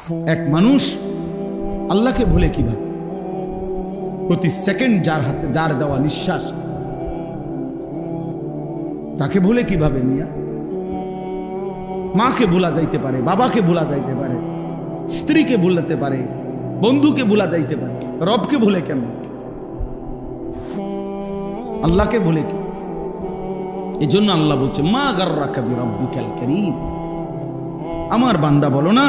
এক মানুষ আল্লাহকে ভুলে কিভাবে? প্রতি সেকেন্ড যার দেওয়া নিঃশ্বাস তাকে ভুলে কিভাবে মিয়া? মাকে ভোলা যাইতে পারে, বাবাকে ভোলা যাইতে পারে, স্ত্রীকে ভুলাতে পারে, বন্ধুকে ভোলা যাইতে পারে, রবকে ভুলে কেমন? আল্লাহকে ভুলে কি? এই জন্য আল্লাহ বলছে মা গাররাকা বিরাব্বিকাল কারীম। আমার বান্দা বলো না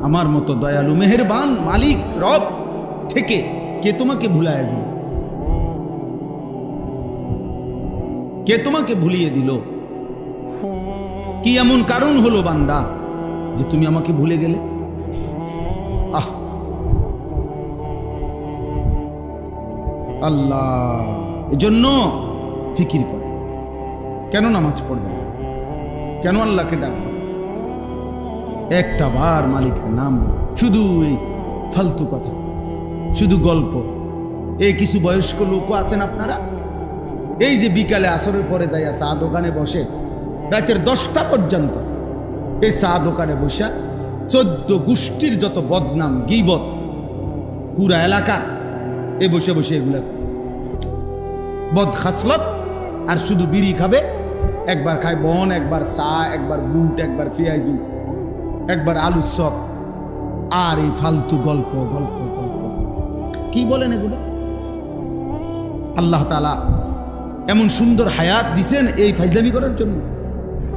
আমার মতো দয়ালু মেহেরবান মালিক রব থেকে কে তোমাকে ভুলায় দিল? কে তোমাকে ভুলিয়ে দিল? কি এমন কারণ হলো বান্দা যে তুমি আমাকে ভুলে গেলে? আহ আল্লাহ এজন্য ফিকির করে, কেন নামাজ পড়বে, কেন আল্লাহকে ডাকবে, একটা বার মালিকের নাম, শুধু এই ফালতু কথা, শুধু গল্প। এই কিছু বয়স্ক লোকও আছেন আপনারা, এই যে বিকালে আসরের পরে যাইয়া চা দোকানে বসে রাতের 10টা পর্যন্ত এই চা দোকানে বসে 14 গোষ্ঠীর যত বদনাম গীবত পুরা এলাকার এই বসে বসে এগুলা বদ খাসলত, আর শুধু বিড়ি খাবে, একবার খায় বন, একবার চা, একবার বুট, একবার পেঁয়াজু, একবার আলুর চপ, আর এই ফালতু গল্প গল্প গল্প। কি বলেন এগুলো? আল্লাহ তাআলা এমন সুন্দর হায়াত দিছেন এই ফাজলামি করার জন্য,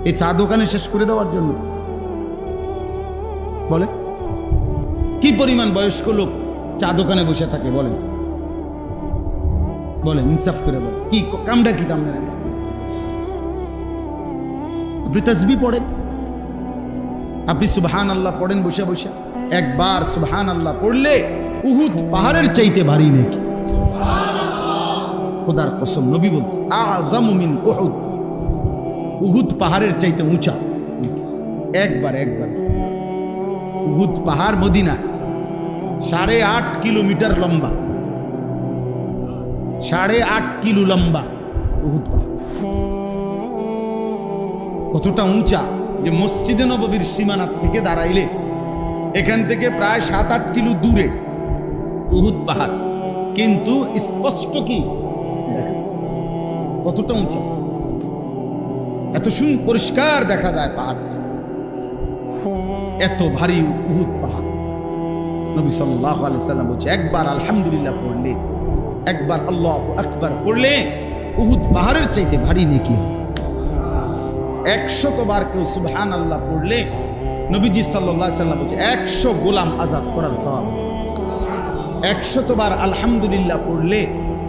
এই চা দোকানে শেষ করে দেওয়ার জন্য? বলে কি পরিমাণ বয়স্ক লোক চা দোকানে বসে থাকে? বলেন বলেন, ইনসাফ করে বলেন, কি কামটা কি দাম? আপনি তাসবিহ পড়েন, আপনি সুবহানাল্লাহ পড়েন বসে বসে। একবার সুবহানাল্লাহ পড়লে উহুদ পাহাড়ের চাইতে ভারী নাকি? খোদার কসম, নবী বলছে আযমু মিন উহুদ, উহুদ পাহাড়ের চাইতে উঁচা। একবার উহুদ পাহাড় মদিনা 8.5 কিলোমিটার লম্বা, 8.5 কিলো লম্বা উহুদ পাহাড়। কতটা উঁচা যে মসজিদে নববীর সীমানার থেকে দাঁড়াইলে এখান থেকে প্রায় 7-8 কিলো দূরে উহুদ পাহাড়, কিন্তু স্পষ্ট কি দেখা যায় কতটা উঁচা, এত পরিষ্কার দেখা যায় পাহাড়টা, এত ভারী উহুদ পাহাড়। নবী সাল্লাল্লাহু আলাইহি সাল্লাম বলছে একবার আলহামদুলিল্লাহ পড়লে, একবার আল্লাহু আকবার পড়লে উহুদ পাহাড়ের চাইতে ভারী নেকি হয়। 100 বার কেউ সুবহানাল্লাহ পড়লে নবীজি সাল্লাল্লাহু আলাইহি সাল্লাম বলছে 100 গোলাম আজাদ করার সওয়াব। 100 বার আলহামদুলিল্লাহ পড়লে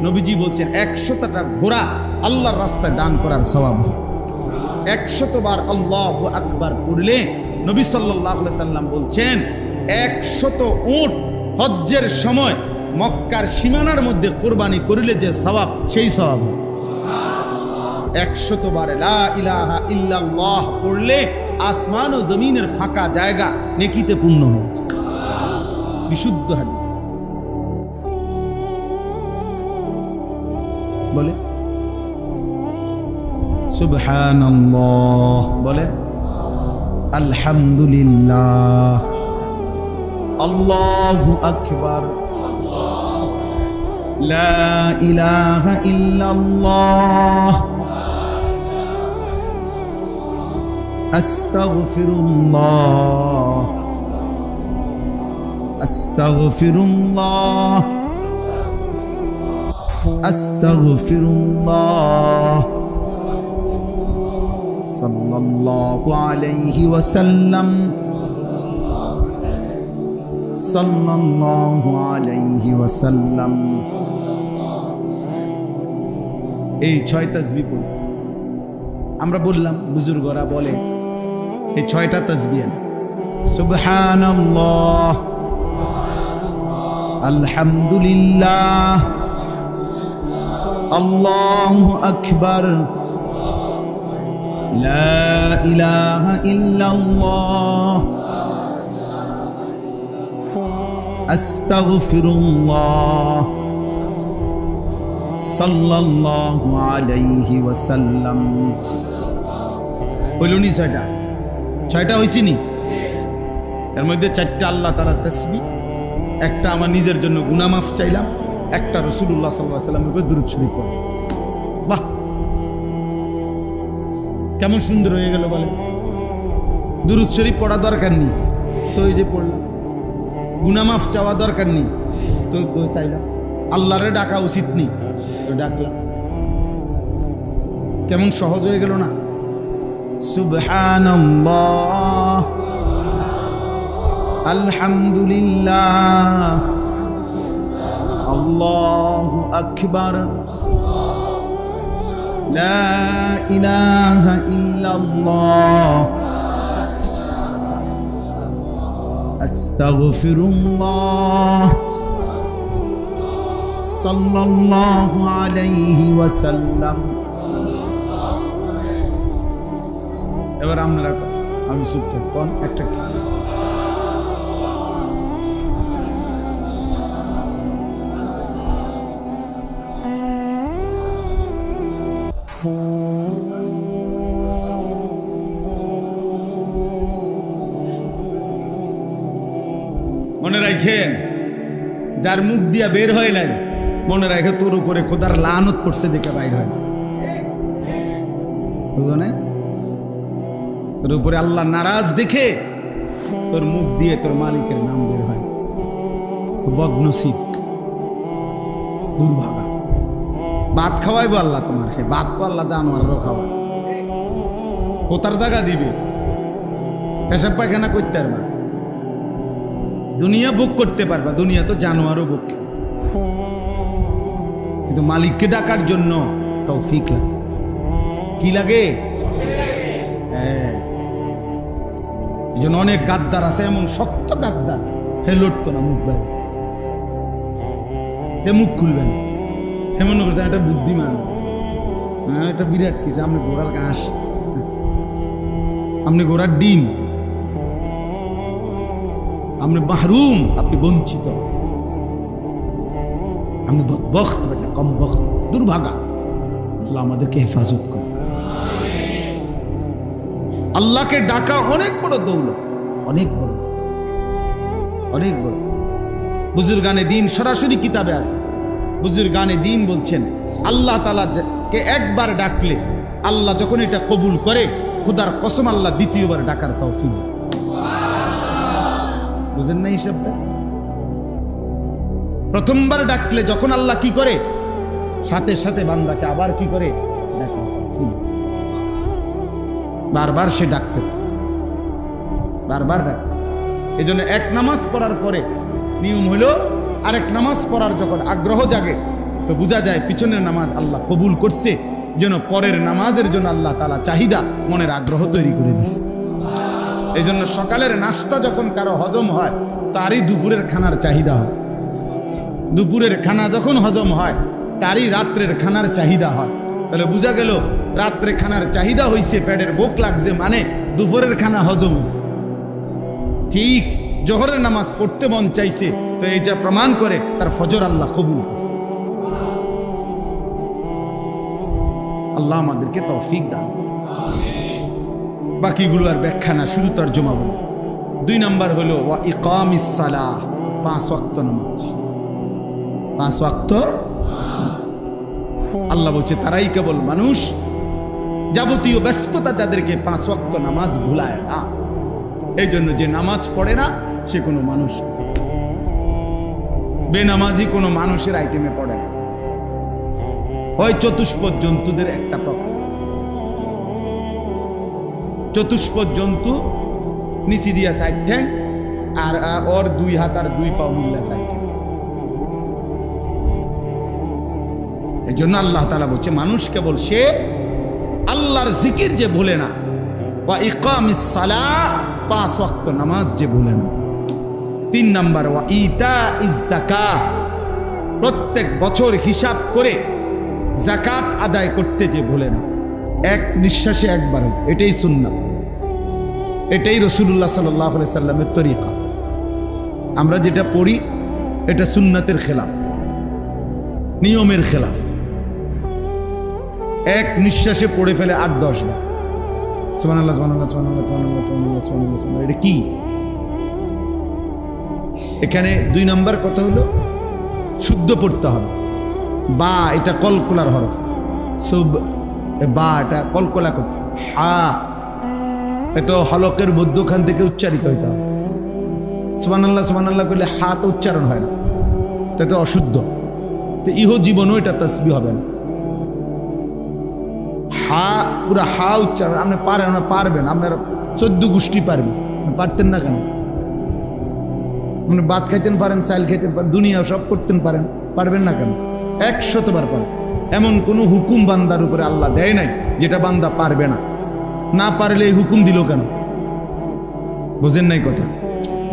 নবীজি বলছেন 100টা ঘোড়া আল্লাহর রাস্তায় দান করার সওয়াব। 100 বার আল্লাহু আকবার পড়লে নবী সাল্লাল্লাহু আলাইহি সাল্লাম বলছেন 100 উট হজ্জের সময় মক্কার সীমানার মধ্যে কোরবানি করিলে যে সওয়াব, সেই সওয়াব। 100 বার লা ইলাহা ইল্লাল্লাহ পড়লে আসমান ও জমিনের ফাঁকা জায়গা নেকিতে পূর্ণ হচ্ছে। বিশুদ্ধ হাদিস। বলে সুবহানাল্লাহ, বলে আলহামদুলিল্লাহ, আল্লাহু আকবার, লা ইলাহা ইল্লাল্লাহ, আস্তাগফিরুল্লাহ, আস্তাগফিরুল্লাহ, আস্তাগফিরুল্লাহ, সাল্লাল্লাহু আলাইহি ওয়াসাল্লাম, সাল্লাল্লাহু আলাইহি ওয়াসাল্লাম। এই 6 তাসবিহ পড়ি। আমরা বললাম, বুজুর্গরা বলে এই 6টা তাসবিহ সুবহানাল্লাহ, আলহামদুলিল্লাহ, আল্লাহু আকবার, লা ইলাহা ইল্লাল্লাহ, আস্তাগফিরুল্লাহ, সাল্লাল্লাহু আলাইহি ওয়াসাল্লাম। হইল নি 6টা? 6টা হইছি নি? এর মধ্যে 4টা আল্লাহ তাআলার তাসবিহ, একটা আমার নিজের জন্য গুনাহ মাফ চাইলাম, একটা রাসূলুল্লাহ সাল্লাল্লাহু আলাইহি ওয়াসাল্লামের উপর দুরূদ শরীফ পড়লাম। বাহ, কেমন সুন্দর হয়ে গেল বলে। দুরূদ শরীফ পড়া দরকার নেই, তো এই যে পড়লাম। গুনাহ মাফ চাওয়া দরকার নেই, তো চাইলাম। আল্লাহরে ডাকা উচিত নেই, তো ডাকলাম। কেমন সহজ হয়ে গেল না? সুবহানাল্লাহ, আলহামদুলিল্লাহ, আল্লাহু আকবার, লা ইলাহা ইল্লাল্লাহ, আস্তাগফিরুল্লাহ, সাল্লাল্লাহু আলাইহি ওয়াসাল্লাম। এবার আপনারা আমি চুপ থাক, কোন একটা মনে রাখেন, যার মুখ দিয়া বের হয় নাই, মনে রাখে তোর উপরে খোদার লানত পড়ছে দেখে বাইর হয় না। বুঝো না? তোর উপরে আল্লাহ নারাজ দেখে তোর মুখ দিয়ে তোর মালিকের নাম বের হয়। বদনসিব, দুর্ভাগা। ভাত খাওয়াইবো আল্লাহ তোমার, হে ভাত তো আল্লাহ জানোয়ারও খাওয়া, কোথার জায়গা দিবে, পেশাব পায়খানা করতে পারবা, দুনিয়া ভোগ করতে পারবা, দুনিয়া তো জানোয়ারও ভোগ। কিন্তু মালিককে ডাকার জন্য তৌফিক লাগে। কি লাগে? হ্যাঁ, এই জন্য অনেক গাদ্দার আছে, এমন শক্ত গাদ্দার, হে লড়তো না মুখ বাইরে, হে মুখ খুলবে না, হে মনে করছেন একটা বুদ্ধিমান, হ্যাঁ এটা বিরাট কিছু। আপনি ঘোড়ার ঘাস, আপনি ঘোড়ার ডিম, আপনি মাহরুম, আপনি বঞ্চিত, আপনি বদবখত, বেটা কম বখত, দুর্ভাগা। আল্লাহ আমাদেরকে হেফাজত করে। আল্লাহকে ডাকা অনেক বড় দৌলত, অনেক বড়, অনেক বড়। বুজুর্গানে দিন সরাসরি কিতাবে আছে। বুজুর্গানে দিন বলছেন, আল্লাহ তাআলা কে একবার ডাকলে আল্লাহ যখন এটা কবুল করে, খোদার কসম আল্লাহ দ্বিতীয়বার ডাকার তৌফিক দেয়। বুঝেন না হিসাবটা? প্রথমবার ডাকলে যখন আল্লাহ কি করে, সাথে সাথে বান্দাকে আবার কি করে, ডাকা। বারবার সে ডাকতে পারে, বারবার ডাকতে। এই জন্য এক নামাজ পড়ার পরে নিয়ম হলো, আরেক নামাজ পড়ার যখন আগ্রহ জাগে, তো বোঝা যায় পিছনের নামাজ আল্লাহ কবুল করছে, যেন পরের নামাজের জন্য আল্লাহ তাআলা চাহিদা, মনের আগ্রহ তৈরি করে দিচ্ছে। এই জন্য সকালের নাস্তা যখন কারো হজম হয়, তারই দুপুরের খানার চাহিদা হয়। দুপুরের খানা যখন হজম হয়, তারই রাত্রের খানার চাহিদা হয়। তাহলে বোঝা গেল রাত্রে খানার চাহিদা হয়েছে, পেটের ভোক লাগছে, মানে দুপুরের খানা হজম হয়েছে। ঠিক জোহরের নামাজ পড়তে মন চাইছে, তো এই যা প্রমাণ করে তার ফজর আল্লাহ কবুল করছে। আল্লাহ আমাদেরকে তৌফিক দান। বাকিগুলো আর ব্যাখ্যা না, শুধু তর্জমা বলি। 2 নাম্বার হলো ওয়া ইকামিস সালাহ, 5 ওয়াক্ত নামাজ। 5 ওয়াক্ত আল্লাহ বলছে তারাই কেবল মানুষ, যাবতীয় ব্যস্ততা যাদেরকে 5 ওয়াক্ত নামাজ ভুলায় না। এই জন্য যে নামাজ পড়ে না সে কোনো মানুষ, বেনামাজি কোনো মানুষের আইটেমে পড়ে না। হয় চতুষ্পদ জন্তুদের একটা প্রকার। চতুষ্পদ জন্তু নিচি দিয়া 4 ঠ্যাং, আর ওর 2 হাত আর 2 পা মিল্লা 4 ঠ্যাং। এই জন্য আল্লাহ তাআলা বলছে মানুষ কেবল সে আল্লাহর জিকির যে ভুলে না, ওয়া ইকামিস সালাহ, 5 ওয়াক্ত নামাজ যে ভুলে না। 3 নাম্বার ওয়া ইতাইজ যাকাত, প্রত্যেক বছর হিসাব করে যাকাত আদায় করতে যে ভুলে না। এক নিঃশ্বাসে একবার, এটাই সুন্নাত, এটাই রাসূলুল্লাহ সাল্লাল্লাহু আলাইহি সাল্লামের তরিকা। আমরা যেটা পড়ি এটা সুন্নাতের খেলাফ, নিয়মের খেলাফ। এক নিঃশ্বাসে পড়ে ফেলে 8-10 বার সুবহানাল্লাহ সুবহানাল্লাহ সুবহানাল্লাহ সুবহানাল্লাহ সুবহানাল্লাহ সুবহানাল্লাহ। এটা কি? এখানে 2 নম্বর কথা হলো শুদ্ধ পড়তে হবে। বা এটা কলকলার হরফ, সুব বা এটা কলকলা করতে হবে। হা এটা হলকের মধ্যখান থেকে উচ্চারিত হইতে হবে। সুবহানাল্লাহ সুবহানাল্লাহ করলে হা তো উচ্চারণ হয় না, তা তো অশুদ্ধ। তো ইহ জীবনও এটা তাসবিহ হবে না। হা পুরা হা উচ্চারণ আপনি পারেন না, পারবেন, আপনার 14 গোষ্ঠী পারবেন, পারতেন না কেন? আপনি ভাত খাইতেন পারেন, চাল খাইতেন পারেন, দুনিয়া সব করতেন পারেন, পারবেন না কেন? 100বার পারেন। এমন কোনো হুকুম বান্দার উপরে আল্লাহ দেয় নাই যেটা বান্দা পারবে না। না পারলে এই হুকুম দিল কেন? বুঝেন নাই কথা?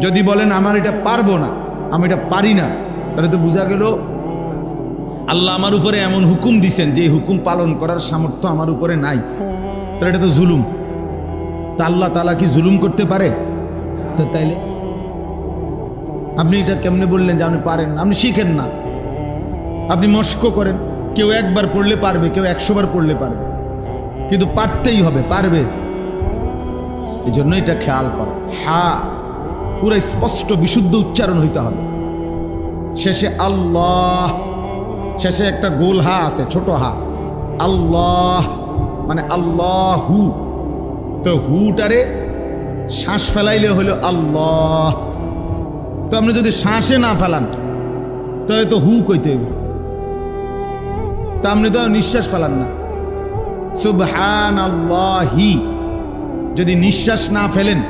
যদি বলেন আমার এটা পারবো না, আমি এটা পারি না, তাহলে তো বোঝা গেল আল্লাহ আমার উপরে এমন হুকুম দিছেন যে হুকুম পালন করার সামর্থ্য আমার উপরে নাই। তাহলে এটা তো জুলুম। তা আল্লাহ তাআলা কি জুলুম করতে পারে? তো তাইলে আপনি এটা কেমনে বললেন যে আপনি পারেন না? আপনি শিখেন না, আপনি মস্ক করেন। কেউ 1বার পড়লে পারবে, কেউ 100বার পড়লে পারবে, কিন্তু পারতেই হবে, পারবে। এই জন্য এটা খেয়াল করা। হা পুরো স্পষ্ট বিশুদ্ধ উচ্চারণ হইতে হবে। শেষে আল্লাহ, শেষে একটা গোল হা আছে, ছোট হা। আল্লাহ মানে আল্লাহু। তো হুটারে শ্বাস ফেলাইলে হলো আল্লাহ। তো আপনি যদি শ্বাসে না ফেলান তাহলে তো হু কইতে হবে। তা আপনি তো নিঃশ্বাস ফেলান না। সুবহানাল্লাহি যদি নিঃশ্বাস না ফেলেন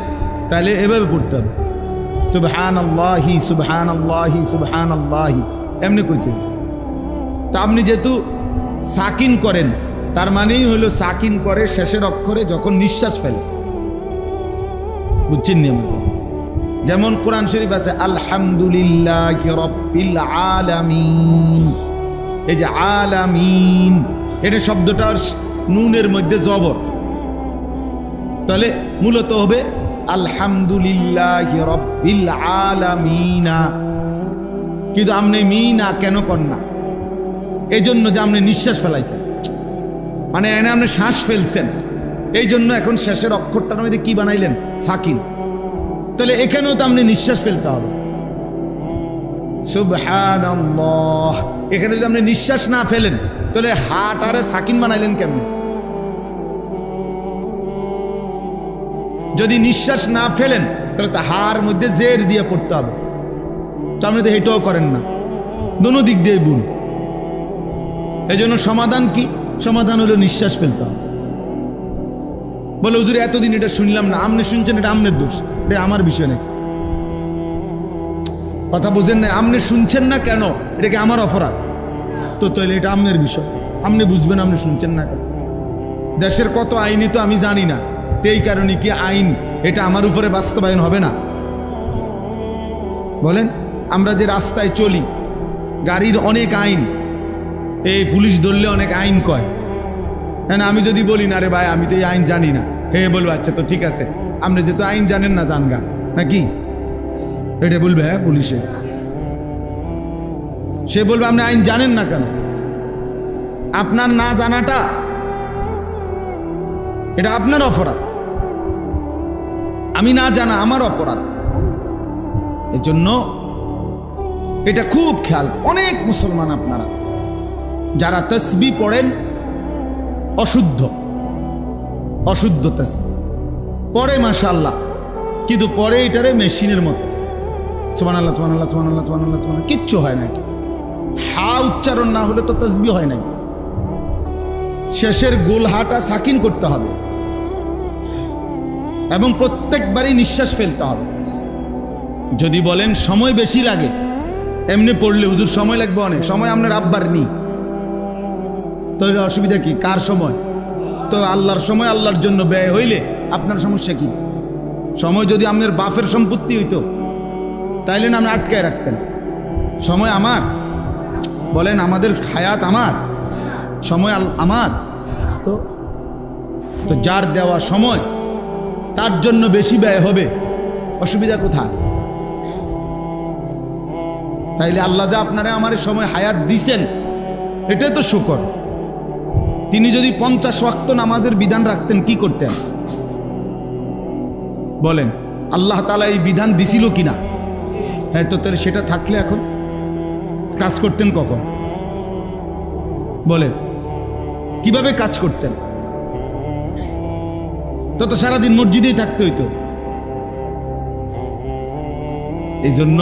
তাহলে এভাবে পড়তে হবে, সুবহানাল্লাহি সুবহানাল্লাহি সুবহানাল্লাহি, এমনি কইতে হবে। তা আপনি যেহেতু সাকিন করেন, তার মানেই হলো সাকিন করে শেষের অক্ষরে যখন নিঃশ্বাস ফেলে। বুঝছেন নি? যেমন কোরআন শরীফ আছে আলহামদুলিল্লাহি রাব্বিল আলামিন। এই যে আলামিন, এটা শব্দটা নুনের মধ্যে জবর, তাহলে মূলত হবে আলহামদুলিল্লাহি রাব্বিল আলামিনা। কিন্তু আপনি মিনা কেন কর না? এই জন্য যে আপনি নিঃশ্বাস ফেলাইছেন, মানে এনে আপনি শ্বাস ফেলছেন, এই জন্য এখন শেষের অক্ষরটার মধ্যে কি বানাইলেন? সাকিন। তাহলে এখানেও তো আপনি নিঃশ্বাস ফেলতে হবে। সুবহানাল্লাহ, এখানে যদি আপনি নিঃশ্বাস না ফেলেন তাহলে হাটারে সাকিন বানাইলেন কেমনে? যদি নিঃশ্বাস না ফেলেন তাহলে তো হার মধ্যে জের দিয়ে পড়তে হবে। তো আপনি তো এটাও করেন না, দোনো দিক দিয়ে ভুল। এই জন্য সমাধান কি? সমাধান হলো নিঃশ্বাস ফেলতে হবে। বলে হুজুর এতদিন এটা শুনলাম না, আপনি শুনছেন, এটা আপনার দোষ, এটা আমার বিষয় নাকি? কথা বুঝেন না? আপনি শুনছেন না কেন, এটা কি আমার অপরাধ? তো তাহলে এটা আপনার বিষয়, আপনি বুঝবেন আপনি শুনছেন না কেন। দেশের কত আইনই তো আমি জানি না, এই কারণে কি আইন এটা আমার উপরে বাস্তবায়ন হবে না? বলেন, আমরা যে রাস্তায় চলি, গাড়ির অনেক আইন, এই পুলিশ ধরলে অনেক আইন কয়। হ্যাঁ, আমি যদি বলি না রে ভাই আমি তো এই আইন জানি না, হে বলবো আচ্ছা তো ঠিক আছে, আপনি যেহেতু আইন জানেন না জানগা নাকি, এটা বলবে হ্যাঁ পুলিশে। সে বলবে আপনি আইন জানেন না কেন? আপনার না জানাটা এটা আপনার অপরাধ, আমি না জানা আমার অপরাধ। এই জন্য এটা খুব খেয়াল। অনেক মুসলমান আপনারা যারা তাসবিহ পড়েন অশুদ্ধ, অশুদ্ধ তাসবিহ পড়ে মাশাআল্লাহ, কিন্তু পরে এটারে মেশিনের মতো সুবহানাল্লাহ সুবহানাল্লাহ সুবহানাল্লাহ সুবহানাল্লাহ সুবহানাল্লাহ, কিচ্ছু হয় না। এটা হা উচ্চারণ না হলে তো তাসবিহ হয় না। শেষের গোল হাটা সাকিন করতে হবে এবং প্রত্যেকবারই নিঃশ্বাস ফেলতে হবে। যদি বলেন সময় বেশি লাগে, এমনি পড়লে হুজুর সময় লাগবে অনেক, সময় আপনার আব্বার নি, তাহলে অসুবিধা কি? কার সময়? তো আল্লাহর সময় আল্লাহর জন্য ব্যয় হইলে আপনার সমস্যা কি? সময় যদি আপনার বাপের সম্পত্তি হইতো তাইলে না আপনি আটকায় রাখতেন। সময় আমার, বলেন আমাদের হায়াত আমার, সময় আমার। তো তো যার দেওয়া সময় তার জন্য বেশি ব্যয় হবে, অসুবিধা কোথায়? তাইলে আল্লাহ যা আপনারা আমার সময় হায়াত দিছেন এটাই তো শুকর। তিনি যদি 50 ওয়াক্ত নামাজের বিধান রাখতেন কি করতেন বলেন? আল্লাহ তাআলা এই বিধান দিছিল কিনা? হ্যাঁ, তো তাহলে সেটা থাকলে এখন কাজ করতেন কখন? বলেন, কিভাবে কাজ করতেন? তত সারাদিন মসজিদেই থাকতে হইতো। এই জন্য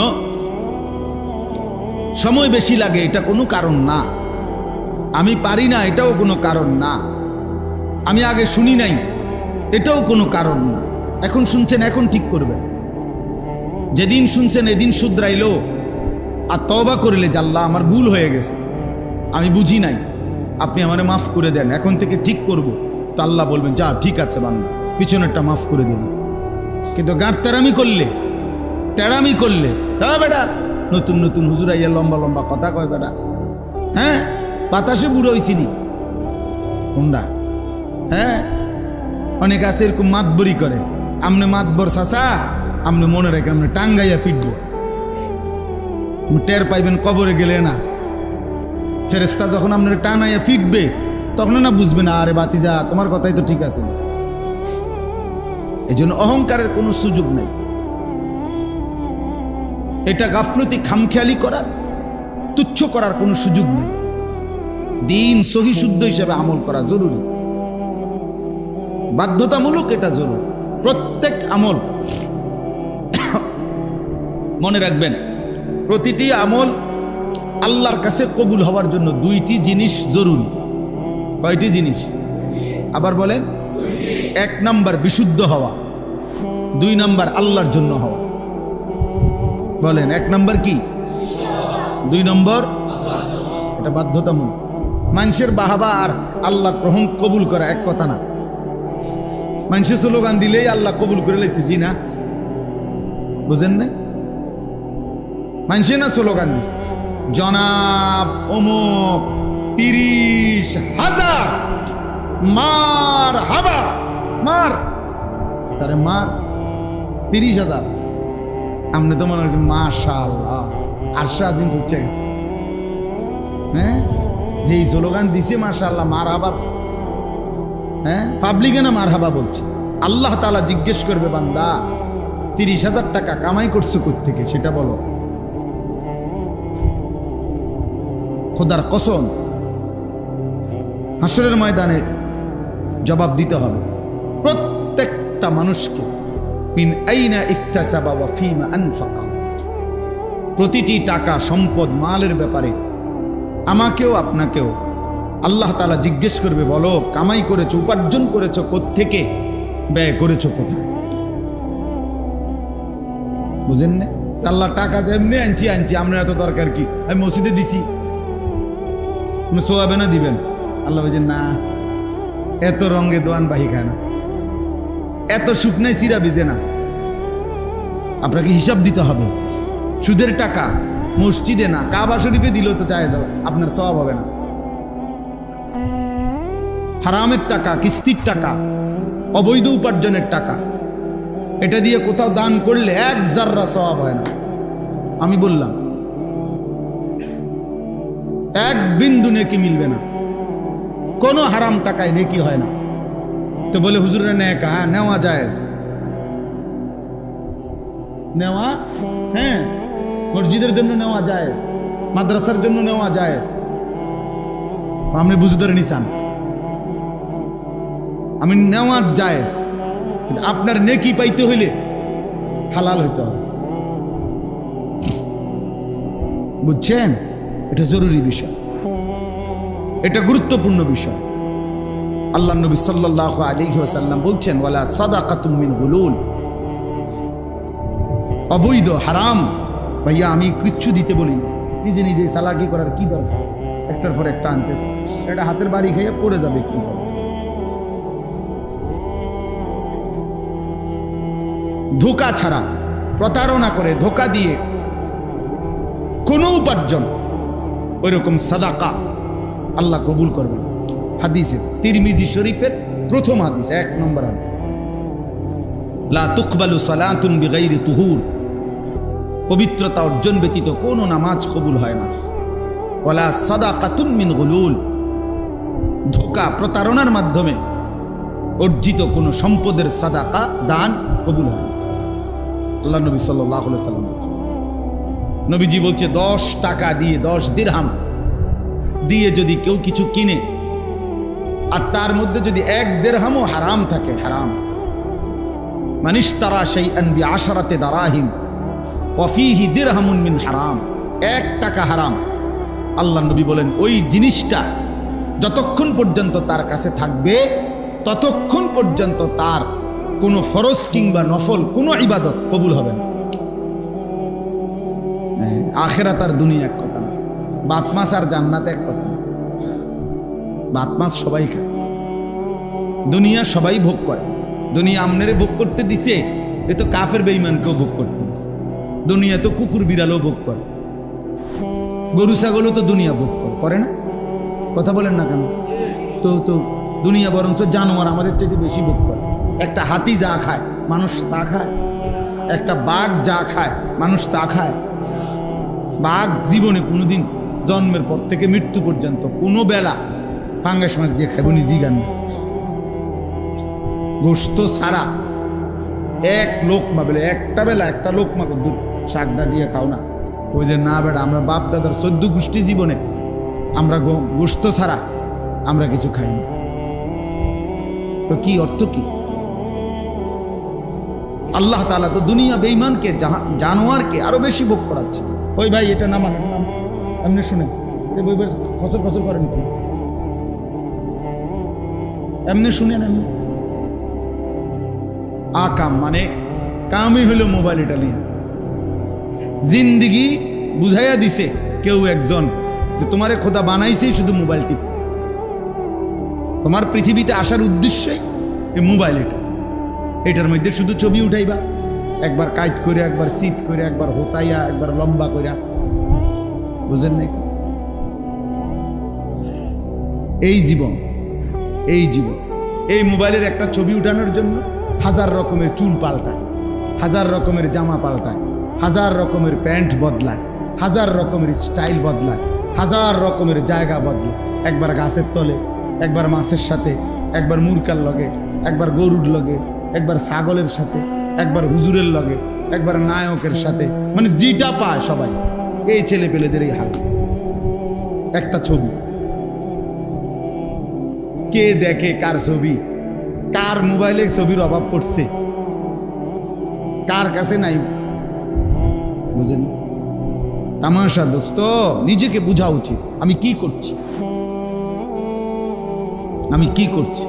সময় বেশি লাগে, এটা কোনো কারণ না। আমি পারি না, এটাও কোনো কারণ না। আমি আগে শুনি নাই, এটাও কোনো কারণ না। এখন শুনছেন, এখন ঠিক করবেন। যেদিন শুনছেন এদিন শুধরাইলো আর তওবা করলে যে আল্লাহ আমার ভুল হয়ে গেছে, আমি বুঝি নাই, আপনি আমারে মাফ করে দেন, এখন থেকে ঠিক করব, তো আল্লাহ বলবেন যা ঠিক আছে বান্দা, পিছনেরটা মাফ করে দিন। কিন্তু গাঁট তেরামি করলে হ্যাঁ বেটা, নতুন নতুন হুজুর আইয়া লম্বা লম্বা কথা কয় বেটা, হ্যাঁ বাতাসে বুড়ো হইছিনি কোনটা, হ্যাঁ অনেক আছে এরকম মাতবরি করে। আমনে মাতবর চাচা, আপনি মনে রাখেন আপনি টাঙ্গাইয়া ফিটবো, টের পাইবেন কবরে গেলে না। ফেরেশতা যখন আপনার টানাইয়া ফিটবে তখন না বুঝবেন আরে বাতিজা তোমার কথাই তো ঠিক আছে। এই জন্য অহংকারের কোনো সুযোগ নেই। এটা গাফলতি, খামখেয়ালি করার, তুচ্ছ করার কোনো সুযোগ নেই। দিন সহি শুদ্ধ হিসেবে আমল করা জরুরি, বাধ্যতামূলক, এটা জরুরি। প্রত্যেক আমল মনে রাখবেন, প্রতিটি আমল আল্লাহর কাছে কবুল হওয়ার জন্য দুইটি জিনিস জরুরি। কয়টি জিনিস? আবার বলেন। 1 নাম্বার বিশুদ্ধ হওয়া, 2 নাম্বার আল্লাহর জন্য হওয়া। বলেন 1 নাম্বার কি, 2 নম্বর? এটা বাধ্যতামূলক। মানুষের বাহাবা আর আল্লাহ গ্রহণ কবুল করা এক কথা না। মানুষের স্লোগান দিলেই আল্লাহ কবুল করে লেছে, জি না, বুঝেন না? মানুষে না স্লোগান দিচ্ছে, জনাব অমুক 30,000 মার হাবা, মার তারে মার 30,000। আপনি তো মনে হচ্ছে মাশাআল্লাহ আরশা আজিম পৌঁছে গেছে। হ্যাঁ, যেই স্লোগান দিছে মাশাআল্লাহ মার হাবার, হ্যাঁ পাবলিকে না মার হাবা বলছে। আল্লাহ তাআলা জিজ্ঞেস করবে, বান্দা 30,000 টাকা কামাই করছো কোত্থেকে সেটা বলো। খোদার কসম হাসরের ময়দানে জবাব দিতে হবে প্রত্যেকটা মানুষকে, মিন আইনা ইকতাসাবা ওয়া ফীমা আনফাকা। প্রতিটি টাকা, সম্পদ, মালের ব্যাপারে আমাকেও আপনাকেও আল্লাহ তাআলা জিজ্ঞেস করবে, বলো কামাই করেছো, উপার্জন করেছো কোত্থেকে, ব্যয় করেছো কোথায়। বুঝেন না? আল্লাহ টাকা যেমনি আনছি আপনার এত দরকার কি, আমি মসজিদে দিছি, কোনো সোয়াবে না দিবেন। আল্লাহ বলছেন না, এত রঙে দোয়ান বাহি খায় না, এত শুকনায় চিরা ভিজে না। আপনাকে হিসাব দিতে হবে। সুদের টাকা মসজিদে না, কাবা শরীফে দিলেও তো চায় যাও, আপনার সওয়াব হবে না। হারামের টাকা, কিস্তির টাকা, অবৈধ উপার্জনের টাকা, এটা দিয়ে কোথাও দান করলে 1 জাররা সওয়াব হয় না। আমি বললাম 1 বিন্দু নেকি মিলবে না, কোনো হারাম টাকায় নেকি হয় না। তো বলে হুজুরে নেকা, হ্যাঁ নেওয়া জায়েজ, নেওয়া, হ্যাঁ মসজিদের জন্য নেওয়া জায়েজ, মাদ্রাসার জন্য নেওয়া জায়েজ। আপনি বুঝে ধরে নিছেন, আমি নেওয়া জায়েজ, আপনার নেকি পাইতে হইলে হালাল হইতে হবে। বুঝছেন? এটা জরুরি বিষয়, এটা গুরুত্বপূর্ণ বিষয়। আল্লাহ নবী সাল্লাল্লাহু আলাইহি ওয়াসাল্লাম বলছেন, ওয়ালা সাদাকাতুম মিন গুলুল। অবৈধ হারাম ভাইয়া আমি কিচ্ছু দিতে বলি, নিজে নিজে চালাকি করার কি দরকার, একটার পর একটা আনতেছে, এটা হাতের বাড়ি খেয়ে পড়ে যাবে একটু। ধোঁকা ছাড়া, প্রতারণা করে, ধোঁকা দিয়ে কোনো উপার্জন, ওইরকম সাদাকা আল্লাহ কবুল করবেন। হাদিসে তিরমিজি শরীফের প্রথম হাদিস, 1 নম্বর হাদিস, লা তুকবালু সালাতুন বিগাইরি তুহুর। পবিত্রতা অর্জন ব্যতীত কোনো নামাজ কবুল হয় না। ওয়ালা সাদাকাতুন মিন গুলুল। ধোঁকা, প্রতারণার মাধ্যমে অর্জিত কোনো সম্পদের সাদাকা, দান কবুল হয় না। আল্লাহ নবী সাল্লাল্লাহু আলাইহি ওয়াসাল্লাম। নবীজি বলছে 10 টাকা দিয়ে 10 দিরহাম দিয়ে যদি কেউ কিছু কিনে আর তার মধ্যে যদি 1 দিরহামও হারাম থাকে, হারাম, মানিশতারা শাইআন বিআশারাতি দারাহিম ওয়া ফীহি দিরহামুন মিন হারাম, 1 টাকা হারাম। আল্লাহ নবী বলেন ওই জিনিসটা যতক্ষণ পর্যন্ত তার কাছে থাকবে ততক্ষণ পর্যন্ত তার কোনো ফরজ কিংবা নফল কোনো ইবাদত কবুল হবে না। আখিরাত আর দুনিয়া এক কথা না, ভাত মাছ আর জান্নাত এক কথা না। ভাত মাছ সবাই খায়, দুনিয়া সবাই ভোগ করে। দুনিয়া আমনেরে ভোগ করতে দিছে, এ তো কাফের বেঈমানকেও ভোগ করতে দিছে। দুনিয়া তো কুকুর বিড়ালও ভোগ করে, গরু ছাগলও তো দুনিয়া ভোগ করে না? কথা বলেন না কেন? তো তো দুনিয়া বরঞ্চ জানোয়ার আমাদের চাইতে বেশি ভোগ করে। একটা হাতি যা খায় মানুষ তা খায়, একটা বাঘ যা খায় মানুষ তা খায়। বাঘ জীবনে কোনোদিন জন্মের পর থেকে মৃত্যু পর্যন্ত কোনো বেলা ফাঙ্গাস মাছ দিয়ে খাইব নিজেই গান, গোস্ত ছাড়া এক লোকমা, বলে একটা বেলা একটা লোকমা দূর শাকটা দিয়ে খাও না। ওই যে না বেড়া, আমরা বাপ দাদার 14 গোষ্ঠী জীবনে আমরা গোস্ত ছাড়া আমরা কিছু খাই না। তো কি অর্থ কি? আল্লাহ তাআলা তো দুনিয়া বেঈমানকে জানোয়ারকে আরো বেশি ভোগ করাচ্ছে। ওই ভাই এটা নামান, এমনি শুনেন, খচর খচর করেন কেন? এমনি শুনেন, এমনি আকাম মানে কামই হলো মোবাইল। এটা নিয়ে জিন্দিগি বুঝাইয়া দিছে কেউ একজন যে তোমারে খোদা বানাইছেই শুধু মোবাইল টিপ, তোমার পৃথিবীতে আসার উদ্দেশ্যই এই মোবাইল। এটার মধ্যে শুধু ছবি উঠাইবা, একবার কাইট করে, একবার শীত করে, একবার হোতাইয়া, একবার লম্বা কইরা, বুঝেন নাই? এই জীবন, এই জীবন, এই মোবাইলের একটা ছবি উঠানোর জন্য 1000 রকমের চুল পাল্টায়, 1000 রকমের জামা পাল্টায়, 1000 রকমের প্যান্ট বদলায়, 1000 রকমের স্টাইল বদলায়, 1000 রকমের জায়গা বদলায়। একবার গাছের তলে, একবার মাছের সাথে, একবার মুরকার লগে, একবার গরুর লগে, একবার ছাগলের সাথে, একবার হুজুরের লগে, একবার নায়কের সাথে, মানে যেটা পায় সবাই। এই ছেলে পেলেদের এই হাল, একটা ছবি। কে দেখে কার ছবি? কার মোবাইলে ছবির অভাব পড়ছে? কার কাছে নাই? বুঝেন? তামাশা দোস্ত, নিজেকে বোঝা উচিত আমি কি করছি, আমি কি করছি।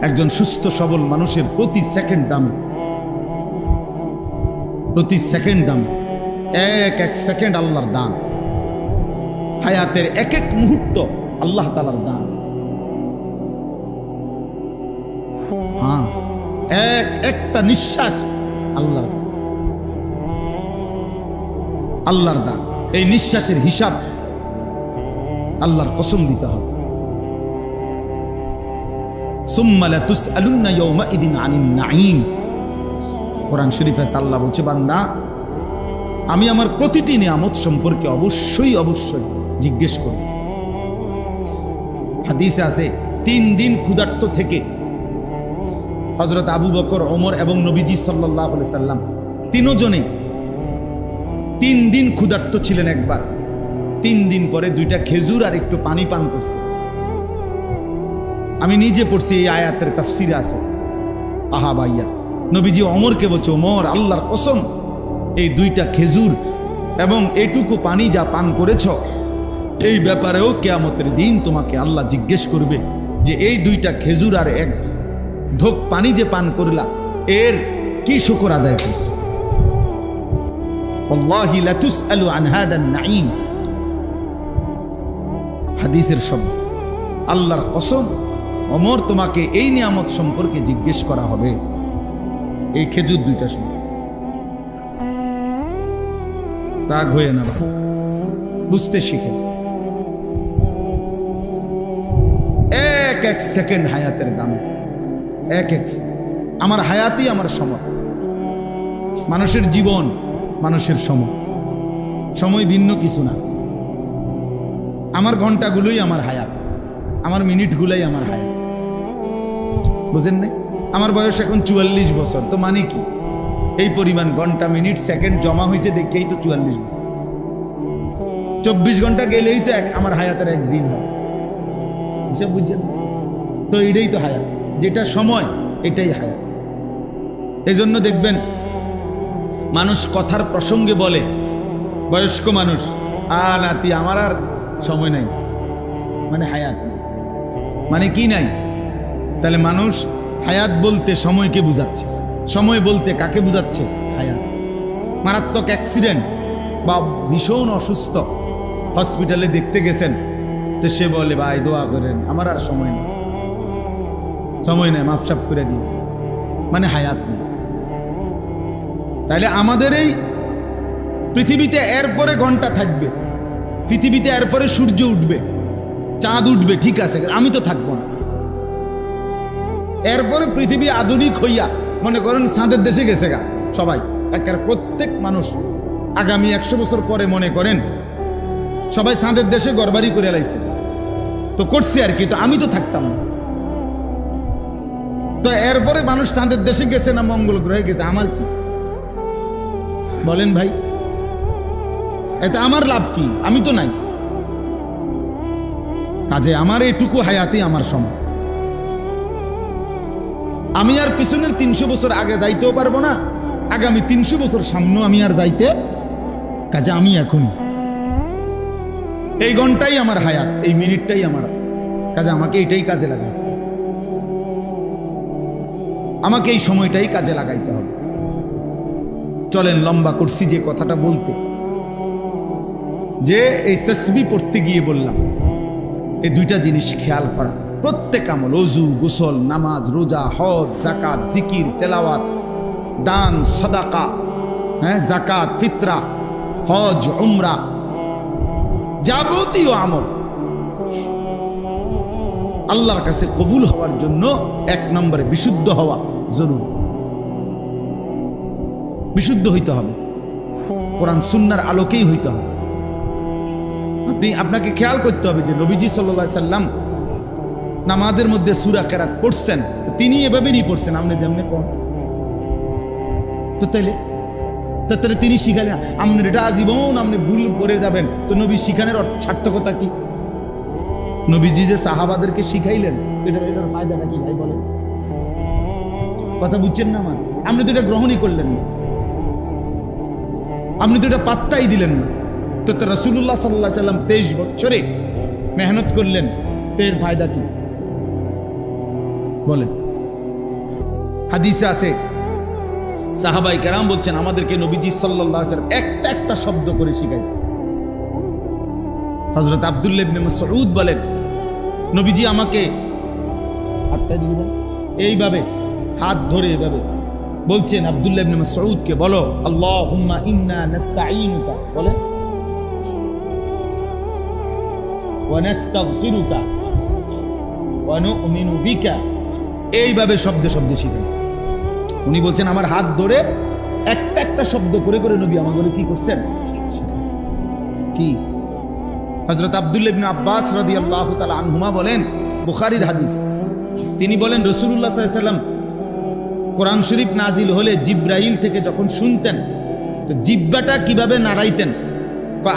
একজন সুস্থ সবল মানুষের প্রতি সেকেন্ড দাম, প্রতি সেকেন্ড দাম। এক এক সেকেন্ড আল্লাহর দান, হায়াতের এক এক মুহূর্ত আল্লাহ তাআলার দান। হ্যাঁ, এক একটা নিঃশ্বাস আল্লাহর দান, আল্লাহর দান। এই নিঃশ্বাসের হিসাব আল্লাহর কসম দিতে হবে। সুম্মা লাতুসআলুন্না ইয়াওমাইদিন আনিন নাঈম। কোরআন শরীফে আল্লাহ বলছে, বান্দা আমি আমার প্রতিটি নিয়ামত সম্পর্কে অবশ্যই অবশ্যই জিজ্ঞেস করব। হাদিসে আছে 3 দিন ক্ষুধার্ত থেকে হযরত আবু বকর, ওমর এবং নবীজি সাল্লাল্লাহু আলাইহি সাল্লাম তিনজনে 3 দিন ক্ষুধার্ত ছিলেন একবার। 3 দিন পরে 2টা খেজুর আর একটু পানি পান করছে। আমি নিজে পড়ছি, এই আয়াতের তাফসিরে আছে। আহা ভাইয়া, নবীজি ওমরকে বলছে, ওমর আল্লাহর কসম, এই 2টা খেজুর এবং এইটুকু পানি যা পান করেছ, এই ব্যাপারেও কিয়ামতের দিন তোমাকে আল্লাহ জিজ্ঞেস করবে যে এই 2টা খেজুর আর 1 ঢোক পানি যে পান করলা, এর কি শুকর আদায় করছো? ওয়াল্লাহি লাতুসআলু আন হাদান নাঈম। হাদিসের শব্দ, আল্লাহর কসম, ওমর তোমাকে এই নিয়ামত সম্পর্কে জিজ্ঞেস করা হবে। এই খেজুর 2টা সময় রাগ হয়ে না, বুঝতে শিখে। এক এক সেকেন্ড হায়াতের দাম, এক এক আমার হায়াতই আমার সময়। মানুষের জীবন, মানুষের সময়, সময় ভিন্ন কিছু না। আমার ঘন্টাগুলোই আমার হায়াত, আমার মিনিটগুলোই আমার হায়াত। বুঝেন না? আমার বয়স এখন 44 বছর, তো মানে কি? এই পরিমাণ ঘন্টা মিনিট সেকেন্ড জমা হয়েছে দেখেই তো 44 বছর। 24 ঘন্টা গেলেই তো আমার হায়াতের একদিন হয়, হিসাব বুঝছেন? তো এটাই তো হায়াত, যেটা সময় এটাই হায়াত। এই জন্য দেখবেন মানুষ কথার প্রসঙ্গে বলে, বয়স্ক মানুষ, নাতি আমার আর সময় নাই, মানে হায়াত নেই। মানে কি নাই? তাহলে মানুষ হায়াত বলতে সময়কে বুঝাচ্ছে, সময় বলতে কাকে বুঝাচ্ছে? হায়াত। মারাত্মক অ্যাক্সিডেন্ট বা ভীষণ অসুস্থ, হসপিটালে দেখতে গেছেন, তো সে বলে ভাই দোয়া করেন, আমার আর সময় নেই, সময় নেই, মাফসাফ করে দিই, মানে হায়াত নেই। তাহলে আমাদের এই পৃথিবীতে এরপরে ঘন্টা থাকবে, পৃথিবীতে এরপরে সূর্য উঠবে, চাঁদ উঠবে, ঠিক আছে, আমি তো থাকবো না। এরপরে পৃথিবী আধুনিক হইয়া মনে করেন চাঁদের দেশে গেছে গা সবাই, একের প্রত্যেক মানুষ আগামী 100 বছর পরে মনে করেন সবাই চাঁদের দেশে ঘরবাড়ি করে লাইছে, তো করছে আর কি, তো আমি তো থাকতাম না। তো এরপরে মানুষ চাঁদের দেশে গেছে না মঙ্গল গ্রহে গেছে, আমার কি বলেন ভাই? এতে আমার লাভ কি? আমি তো নাই। কাজে আমার এইটুকু হায়াতি আমার সময়, আমি আর পিছনের 300 বছর আগে যাইতেও পারবো না, আগামী 300 বছর সামনেও আমি আর যাইতে, কাজে আমি এখন এই ঘন্টাই আমার হায়াত, এই মিনিটটাই আমার, কাজে আমাকে এইটাই কাজে লাগাই, আমাকে এই সময়টাই কাজে লাগাইতে হবে। চলেন, লম্বা করছি যে কথাটা বলতে, যে এই তাসবিহ পড়তে গিয়ে বললাম এই দুইটা জিনিস খেয়াল করা। প্রত্যেক আমল, ওযু, গোসল, নামাজ, রোজা, হজ, যাকাত, জিকির, তেলাওয়াত, দান, সাদাকা, যাকাত, ফিতরা, হজ, উমরা, যাবতীয় আমল আল্লাহর কাছে কবুল হওয়ার জন্য 1 নম্বরে বিশুদ্ধ হওয়া জরুরি। বিশুদ্ধ হইতে হবে, কোরআন সুন্নাহর আলোকেই হইতে হবে। আপনাকে খেয়াল করতে হবে যে নবীজি সাল্লাল্লাহু আলাইহি সাল্লাম নামাজের মধ্যে সূরা কেরাত পড়ছেন, তো তিনি এভাবেই পড়ছেন, আপনি যেমনে কোন তো তাহলে তিনি শিখালেন। আপনার এটা আজীবন আপনি ভুল করে যাবেন, তো নবী শিখানোর সার্থকতা কি? নবীজি যে সাহাবাদেরকে শিখাইলেন, এটার ফায়দাটা কি ভাই বলেন? কথা বুঝছেন না আমার? আপনি তো এটা গ্রহণই করলেন না, আপনি তো এটা পাত্তাই দিলেন না। তো রাসূলুল্লাহ সাল্লাল্লাহু আলাইহি সাল্লাম 23 বছরে মেহনত করলেন, তো এর ফায়দা কি বলেন? হাদিসে আছে, সাহাবায়ে কেরাম বলছেন আমাদেরকে নবীজি সাল্লাল্লাহু আলাইহি সাল্লাম একটা একটা শব্দ করে শিখাইছেন। হযরত আব্দুল্লাহ ইবনে মাসউদ বলেন, নবীজি আমাকে এইভাবে হাত ধরে এভাবে বলছেন, আব্দুল্লাহ ইবনে মাসউদকে, বলো আল্লাহুম্মা ইন্না নাস্তাঈনুকা, বলে ওয়া নাস্তাগফিরুকা ওয়া নু'মিনু বিকা, এইভাবে শব্দে শব্দে শিখাইছে। উনি বলছেন আমার হাত ধরে একটা একটা শব্দ করে করে নবী আমাদের কি করছেন? কি? হযরত আব্দুল্লাহ ইবনে আব্বাস রাদিয়াল্লাহু তাআলা আনহুমা বলেন, বুখারীর হাদিস, তিনি বলেন রাসূলুল্লাহ সাল্লাল্লাহু আলাইহি ওয়াসাল্লাম কোরআন শরীফ নাজিল হলে জিব্রাইল থেকে যখন শুনতেন, তো জিহ্বাটা কিভাবে নাড়াইতেন,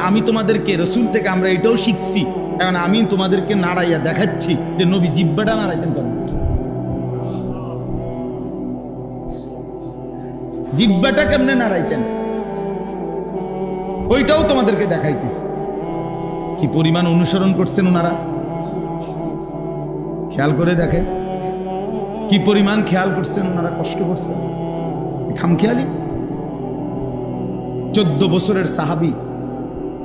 আমি তোমাদেরকে রাসূল থেকে আমরা এটাও শিখছি, এখন আমি তোমাদেরকে নাড়াইয়া দেখাচ্ছি যে নবী জিহ্বাটা নাড়াইতেন কেন, জিহ্বাটা কেমনে নাড়াইতেন, ওইটাও তোমাদেরকে দেখাইতেছি। কি পরিমাণ অনুসরণ করছেন ওনারা, খেয়াল করে দেখেন কি পরিমাণ খেয়াল করছেন ওনারা, কষ্ট করছেন, খামখেয়ালি। 14 বছরের সাহাবী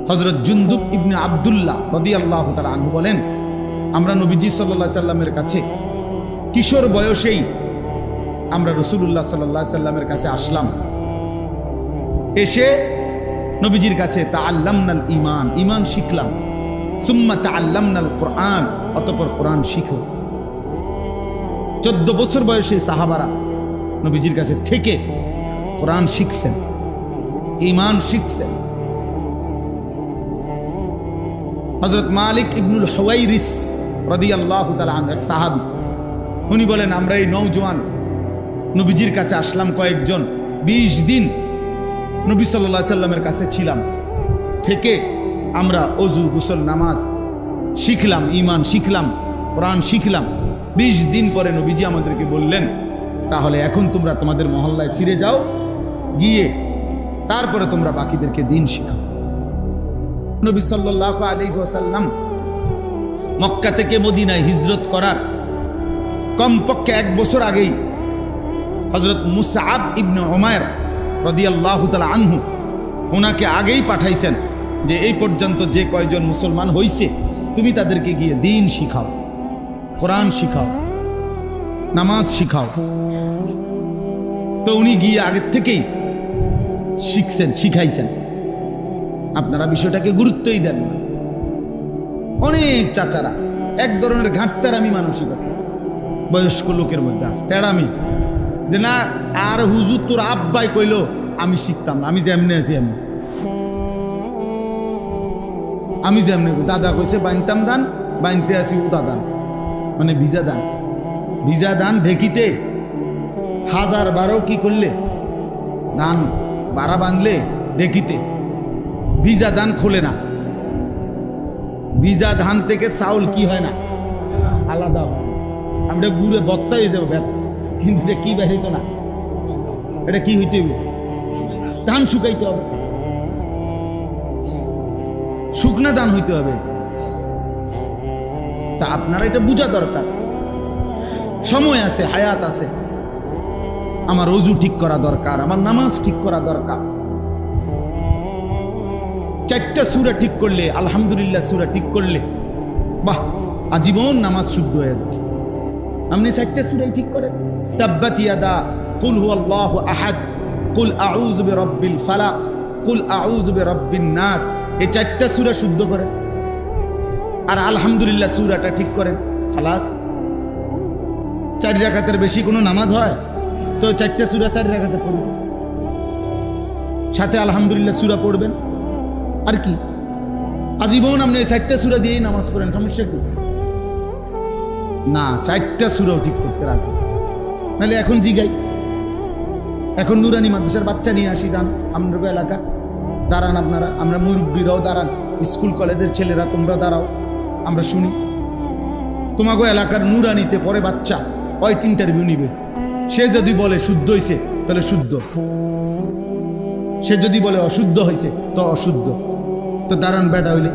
হযরত জুনদুব ইবনে আব্দুল্লাহ রাদিয়াল্লাহু তাআলা আনহু বলেন, আমরা নবীজি সাল্লাল্লাহু আলাইহি সাল্লামের কাছে কিশোর বয়সেই আমরা রাসূলুল্লাহ সাল্লাল্লাহু আলাইহি সাল্লামের কাছে আসলাম, এসে নবীজির কাছে তাআল্লামনাল ঈমান, ঈমান শিখলাম, সুম্মা তাআল্লামনাল কুরআন, অতঃপর কোরআন শিখো। 14 বছর বয়সে সাহাবারা নবীজির কাছে থেকে কোরআন শিখছেন, ঈমান শিখছেন। হযরত মালিক ইবনুল হুয়াইরিস রাদিয়াল্লাহু তাআলা আনহু, এক সাহাবী, উনি বলেন আমরা এই নওজোয়ান নবীজির কাছে আসলাম কয়েকজন, 20 দিন নবী সাল্লাল্লাহু আলাইহি সাল্লামের কাছে ছিলাম, থেকে আমরা অজু গোসল নামাজ শিখলাম, ঈমান শিখলাম, কোরআন শিখলাম। 20 দিন পরে নবীজি আমাদেরকে বললেন, তাহলে এখন তোমরা তোমাদের মহল্লায় ফিরে যাও, গিয়ে তারপরে তোমরা বাকিদেরকে দিন শিখাও। নবী সাল্লাল্লাহু আলাইহি ওয়াসাল্লাম মক্কা থেকে মদিনায় হিজরত করার কমপক্ষে 1 বছর আগেই হযরত মুসআব ইবনে উমাইর রাদিয়াল্লাহু তাআলা আনহু ওনাকে আগেই পাঠাইছেন যে এই পর্যন্ত যে কয়জন মুসলমান হইছে তুমি তাদেরকে গিয়ে দিন শিখাও, কোরআন শিখাও, নামাজ শিখাও। তো উনি গিয়ে আগের থেকেই শিখছেন, শিখাইছেন। আপনারা বিষয়টাকে গুরুত্বই দেন না। অনেক চাচারা এক ধরনের ঘাটতারামি মানসিকতা বয়স্ক লোকের মধ্যে আছে, তেড়ামি, যে না আর হুজুর তোর আব্বাই কইলো আমি শিখতাম না, আমি যেমনি আছি এমনি, আমি যেমনি দাদা কইছে বাইনতাম দান, বাইনতে আছি উদা দান, মানে ভিজা দান। ভিজা দান ঢেকিতে 1012 কি করলে দান বাড়া বাঁধলে ঢেকিতে ভিজা দান খোলে না। ভিজা ধান থেকে চাউল কি হয় না, আলাদা হয়। আমরা গুড়ে বত্তা হয়ে যাবো, কিন্তু এটা কি বেরিত না, এটা কি হইতে হবে, ধান শুকাইতে হবে, শুকনা ধান হইতে হবে। তা আপনারা এটা বোঝা দরকার। সময় আছে, হায়াত আছে, আমার ওযু ঠিক করা দরকার, আমার নামাজ ঠিক করা দরকার। 4টা সূরা ঠিক করলে, আলহামদুলিল্লাহ সূরা ঠিক করলে, বাহ, আজীবন নামাজ শুদ্ধ হয়ে যাবে। আপনি 4টা সূরাই ঠিক করেন, তাব্বাত ইয়াদা, কুল হুয়াল্লাহু আহাদ, কুল আউযু বিরাব্বিল ফালাক, কুল আউযু বিরাব্বিন নাস, এই 4টা সূরা শুদ্ধ করেন, আর আলহামদুলিল্লাহ সূরাটা ঠিক করেন, খালাস। 4 রাকাতের বেশি কোনো নামাজ হয়? তো 4টা সূরা 4 রাকাতে পড়বেন, সাথে আলহামদুলিল্লাহ সূরা পড়বেন। আর কি, আজীবন আপনি এই 4টা সূরা দিয়েই নামাজ পড়েন, সমস্যা কি? না, 4টা সূরাও ঠিক করতে রাজি। নাহলে এখন জিগাই, এখন নুরানি মাদ্রাসার বাচ্চা নিয়ে আসি, যান আপনার এলাকা, দাঁড়ান আপনারা, আমরা মুরব্বীরাও দাঁড়ান, স্কুল কলেজের ছেলেরা তোমরা দাঁড়াও, আমরা শুনি। তোমাকে এলাকার নুরানিতে পরে বাচ্চা ওই ইন্টারভিউ নিবে, সে যদি বলে শুদ্ধ হয়েছে তাহলে শুদ্ধ, সে যদি বলে অশুদ্ধ হয়েছে তো অশুদ্ধ। তো দাঁড়ান বেটা হইলে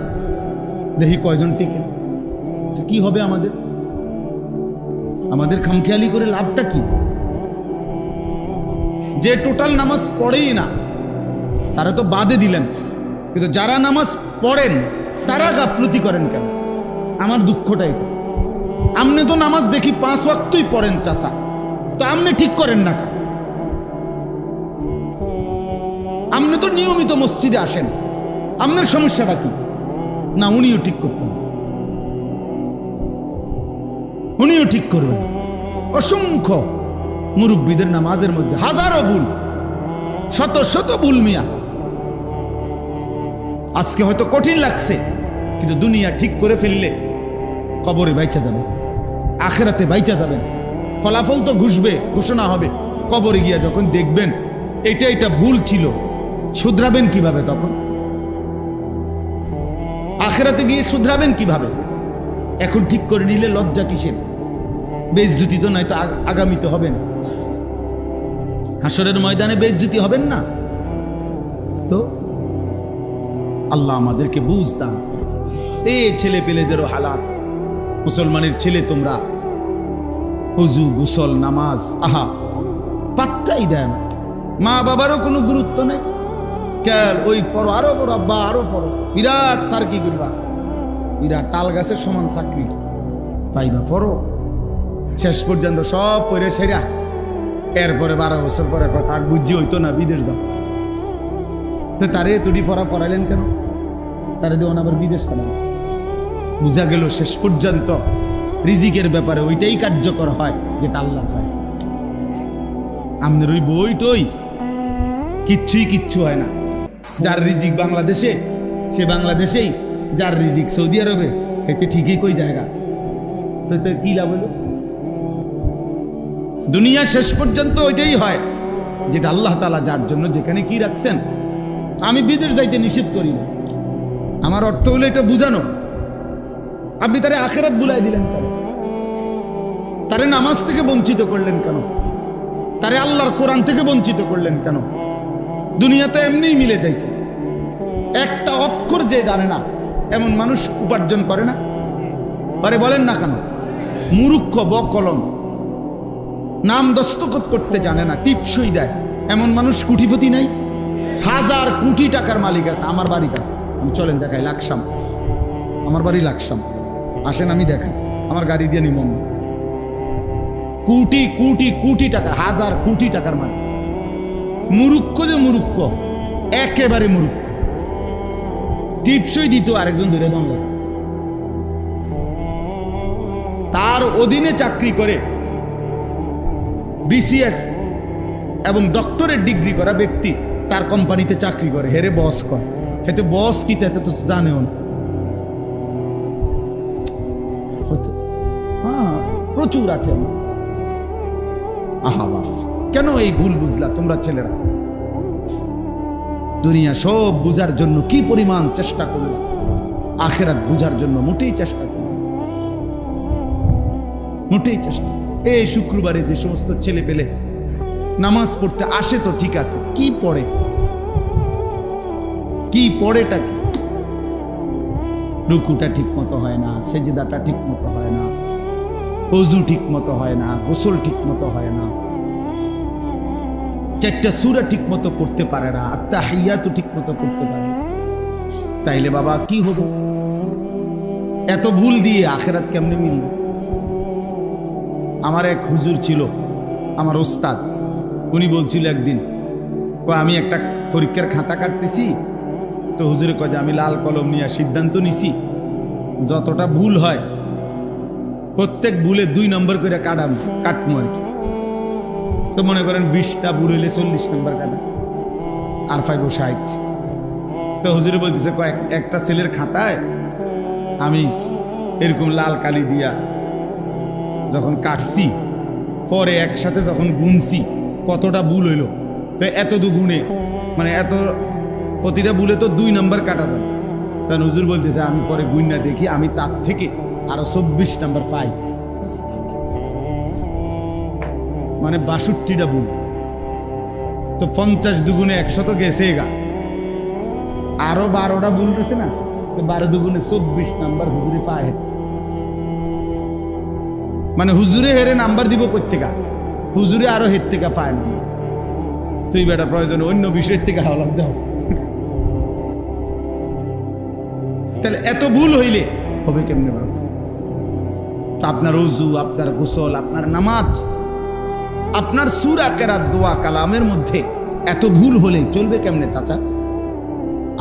দেখি কয়জন টিকে। তো কি হবে আমাদের? আমাদের খামখেয়ালি করে লাভটা কি? যে টোটাল নামাজ পড়েই না তারা তো বাদে দিলেন, কিন্তু যারা নামাজ পড়েন তারা গাফলতি করেন কেন? আমার দুঃখটাই, আপনি তো নামাজ দেখি 5 ওয়াক্তই পড়েন চাচা, তো আপনি ঠিক করেন না কেন? আপনি তো নিয়মিত মসজিদে আসেন, আপনার সমস্যাটা কি? না, উনিও ঠিক করতেন, উনিও ঠিক করবেন। অসংখ্য মুরব্বীদের নামাজের মধ্যে হাজারো ভুল, শত শত ভুল মিয়া। আজকে হয়তো কঠিন লাগছে, কিন্তু দুনিয়া ঠিক করে ফেললে কবরে বাইচা যাবে, আখিরাতে বাইচা যাবেন। ফলাফল তো ঘুষবে, ঘোষণা হবে। কবরে গিয়া যখন দেখবেন এটা ভুল ছিল, শুধরাবেন কিভাবে? তখন আখিরাতে গিয়ে শুধরাবেন কিভাবে? এখন ঠিক করে নিলে লজ্জা কিসের? বেইজ্জতি তো নয় তো আগামীতে হবেন, হাসরের ময়দানে বেইজ্জতি হবেন না। তো আল্লাহ আমাদেরকে বুঝ দান। এই ছেলে পেলেদেরও হালাত, মুসলমানের ছেলে তোমরা ওযু গোসল নামাজ আহা পাত্তাই দেন, মা বাবারও কোনো গুরুত্ব নেই। কেন ওই পড়ো, আরো পড়ো, আব্বা আরো পড়ো, বিরাট সার কি করবা, বিরাট তাল গাছের সমান চাকরি পাইবা, পড়ো। শেষ পর্যন্ত সব পড়ে সেরা, এরপরে 12 বছর পরে কথা বুঝি হইতো না, বিদেশ যাও। তো তারে তুড়ি পড়াইলেন কেন? তারে দেওয়ান আবার বিদেশ ফেলান। বুঝা গেল শেষ পর্যন্ত রিজিকের ব্যাপারে ওইটাই কার্যকর হয় যেটা আল্লাহ পাইছে। আমাদের ওই বই টই কিচ্ছু হয় না। যার রিজিক বাংলাদেশে সে বাংলাদেশেই, যার রিজিক সৌদি আরবে এতে ঠিকই কই জায়গা। তো কি লাভ হলো? দুনিয়া শেষ পর্যন্ত ওইটাই হয় যেটা আল্লাহ তাআলা যার জন্য যেখানে কি রাখছেন। আমি বিদেশ যাইতে নিষেধ করি না, আমার অর্থ হলো এটা বুঝানো। আপনি তারে আখিরাত ভুলাই দিলেন কেন? তারে নামাজ থেকে বঞ্চিত করলেন কেন? তারে আল্লাহর কোরআন থেকে বঞ্চিত করলেন কেন? দুনিয়াতে এমনিই মিলে যাইত। একটা অক্ষর যে জানে না এমন মানুষ উপার্জন করে না পারে, বলেন না কেন? মূর্খ বকলম, নাম দস্তখত করতে জানে না, টিপসই দেয় এমন মানুষ কোটিপতি নাই? হাজার কোটি টাকার মালিক আছে। আমার বাড়ির কাছে, আমি চলেন দেখাই, লাকসাম, আমার বাড়ি লাকসাম, আসেন আমি দেখাই, আমার গাড়ি দিয়ে নিমন। কোটি কোটি কোটি টাকার, হাজার কোটি টাকার মালিক। মূর্খ যে মূর্খ, একেবারে মূর্খ। টিপসই দিত আরেকজন ধরে দম লাগে। তার অধীনে চাকরি করে বিসিএস এবং ডক্টরেট ডিগ্রি করা ব্যক্তি তার কোম্পানিতে চাকরি করে, হেরে বস করে। হেতে বস কি তাতে তো জানেও না। হ্যাঁ, প্রচুর আছে। আহা বাপ, কেন এই ভুল বুঝলা তোমরা ছেলেরা? দুনিয়া সব বুঝার জন্য কি পরিমাণ চেষ্টা করলাম, আখিরাত বুঝার জন্য মোটেই চেষ্টা করলাম, মোটেই চেষ্টা। এই শুক্রবারে যে সমস্ত ছেলে পেলে নামাজ পড়তে আসে তো ঠিক আছে, কি পড়ে? কি পড়েটা কি? রুকুটা ঠিক মতো হয় না, সেজদাটা ঠিক মতো হয় না, ওযু ঠিক মতো হয় না, গোসল ঠিক মতো হয় না, চারটা সূরা ঠিক মতো পড়তে পারে না, আত্তাহিয়াতু ঠিক মতো পড়তে পারে না। তাইলে বাবা কি হবে? এত ভুল দিয়ে আখিরাত কেমনে মিলবে? আমার এক হুজুর ছিল, আমার ওস্তাদ, উনি বলছিল একদিন, আমি একটা পরীক্ষার খাতা কাটতেছি তো হুজুরে কয় যে আমি লাল কলম নিয়ে সিদ্ধান্ত নিছি যতটা ভুল হয় প্রত্যেক ভুলে 2 নম্বর করে কাটবো আর কি। তো মনে করেন 20টা ভুল হইলে 40 নম্বর কাটা, আর 5 ও 60। তো হুজুরে বলতেছে একটা ছেলের খাতায় আমি এরকম লাল কালি দিয়া যখন কাটছি, পরে একসাথে যখন গুনছি কতটা ভুল হইল, এত দুগুণে, মানে এত প্রতিটা ভুলে তো 2 নম্বর কাটা যাবে। তখন হুজুর বলতেছে আমি পরে গুইনা দেখি আমি তার থেকে আরো 24 নম্বর পাই, মানে 62টা ভুল। তো 50 দুগুণে 100 তো গেছে গা, আরো 12টা ভুল রয়েছে না, তো 12 দুগুণে 24 নাম্বার হুজুরে পায়। মানে হুজুরে হেরে নাম্বার দিব কই থেকে? হুজুরে আরো হের থেকে পায় না। তুই বেটা প্রয়োজন অন্য বিষয় থেকে হাওলাত দাও। তাহলে এত ভুল হইলে হবে কেমনে বাবা? আপনার ওযু, আপনার গোসল, আপনার নামাজ, আপনার সূরা কেরাত, দোয়া কালামের মধ্যে এত ভুল হলে চলবে কেমনে চাচা?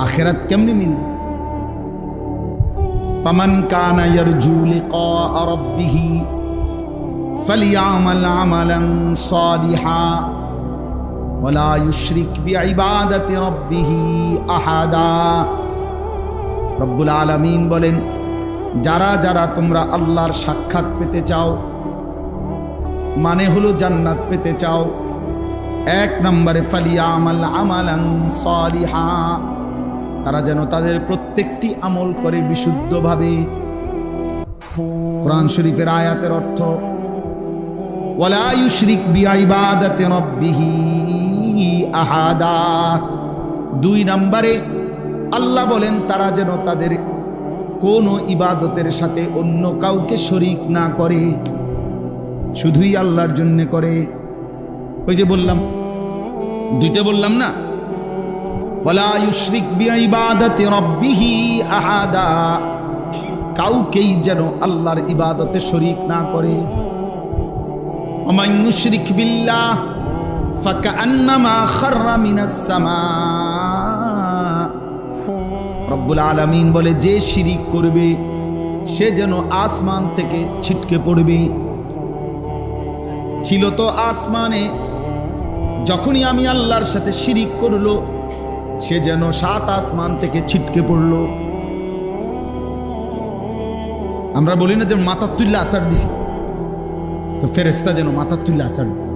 আখিরাত কেমনে মিলবে? ফামান কানা ইয়ারজু লিকা রাব্বিহি ফালিয়ামাল আমালান সালিহা ওয়ালা ইউশরিক বিইবাদাতি রাব্বিহি আহাদা। রব্বুল আলামিন বলেন, যারা যারা তোমরা আল্লাহর সাক্ষাৎ পেতে চাও, মানে হলো জান্নাত পেতে চাও, 1 নম্বরে ফালিয়ামাল আমালান সালিহা, তারা যেন তাদের প্রত্যেকটি আমল করে বিশুদ্ধভাবে। কোরআন শরীফের আয়াতের অর্থ ওয়ালা ইউশরিক বিইবাদাতি রাব্বিহি আহাদা। 2 নম্বরে আল্লাহ বলেন তারা যেন তাদের কোনো ইবাদতের সাথে অন্য কাউকে শরীক না করে, শুধুই আল্লাহর জন্য করে। ওই যে বললাম, 2টা বললাম না, ওয়ালা ইউশরিক বিইবাদাতি রাব্বিহি আহাদা, কাউকেই যেন আল্লাহর ইবাদতে শরীক না করে। ওমান ইউশরিক বিল্লাহ ফাকান্নামা খাররা মিনাস সামা। রব্বুল আলামিন বলে, যে শিরিক করবে সে যেন আসমান থেকে ছিটকে পড়বে। ছিল তো আসমানে, যখনই আমি আল্লাহর সাথে শিরিক করলো সে যেন 7 আসমান থেকে ছিটকে পড়লো। আমরা বলি না যে মাথার তুল্লা আসার দিছি, তো ফেরেশতা যেন মাথার তুল্লা আসার দিছে।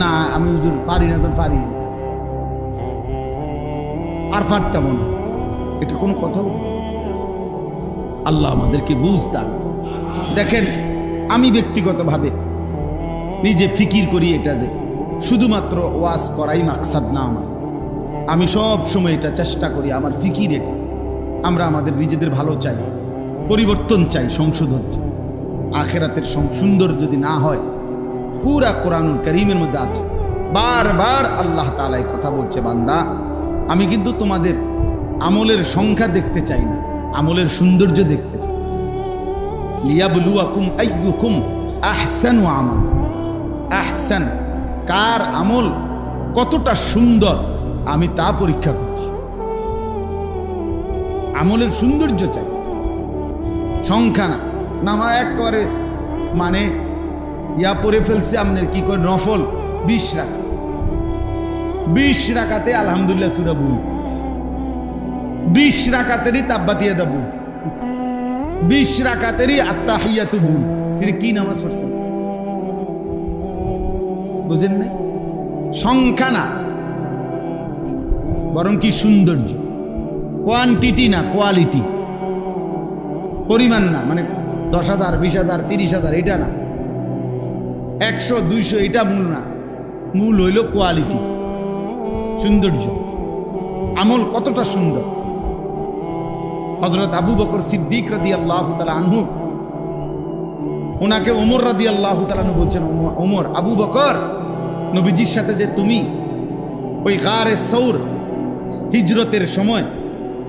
না আমি হুজুর পারি না, তো পারি না, আর পারতাম না, এটা কোনো কথা হলো? আল্লাহ আমাদেরকে বুঝ দান। দেখেন, আমি ব্যক্তিগতভাবে নিজে ফিকির করি এটা যে শুধুমাত্র ওয়াজ করাই মাকসাদ না আমার। আমি সব সময় এটা চেষ্টা করি, আমার ফিকির এটা, আমরা আমাদের নিজেদের ভালো চাই, পরিবর্তন চাই, সংশোধন চাই। আখেরাতের সুন্দর যদি না হয়, পুরা কোরআনুল কারীমের মধ্যে আছে, বারবার আল্লাহ তাআলা এই কথা বলছে, বান্দা আমি কিন্তু তোমাদের আমলের সংখ্যা দেখতে চাই না, আমলের সৌন্দর্য দেখতে চাই। লিয়াবলুয়াকুম আইয়ুকুম আহসানু আমালা, আহসান কার আমল কতটা সুন্দর আমি তা পরীক্ষা করছি। আমলের সৌন্দর্য চাই, সংখ্যা না। নামা একবারে মানে ইয়া পড়ে ফেলছে আপনার কি করে নফল 20 রাকাত, 20 রাকাতে আলহামদুলিল্লাহ সূরা বুল, 20 রাকাতেরই তাব্বাতিয়া দাবু, 20 রাকাতেরই আত্তাহিয়াতু বুল। তিনি কি নামাজ পড়ছেন বুঝেন না? সংখ্যা না, বরং কি সৌন্দর্য, কোয়ান্টিটি না কোয়ালিটি, পরিমাণ না, মানে 10,000 20,000 30,000 এটা না, 100 200 এটা মূল না, মূল হইল কোয়ালিটি, সৌন্দর্য, আমল কতটা সুন্দর। হযরত আবু বকর সিদ্দিক রাদিয়াল্লাহু তাআলা আনহু, ওনাকে ওমর রাদিয়াল্লাহু তাআলা আনহু বলছেন, ওমর, আবু বকর, নবীজির সাথে যে তুমি ওই গারে সৌর হিজরতের সময়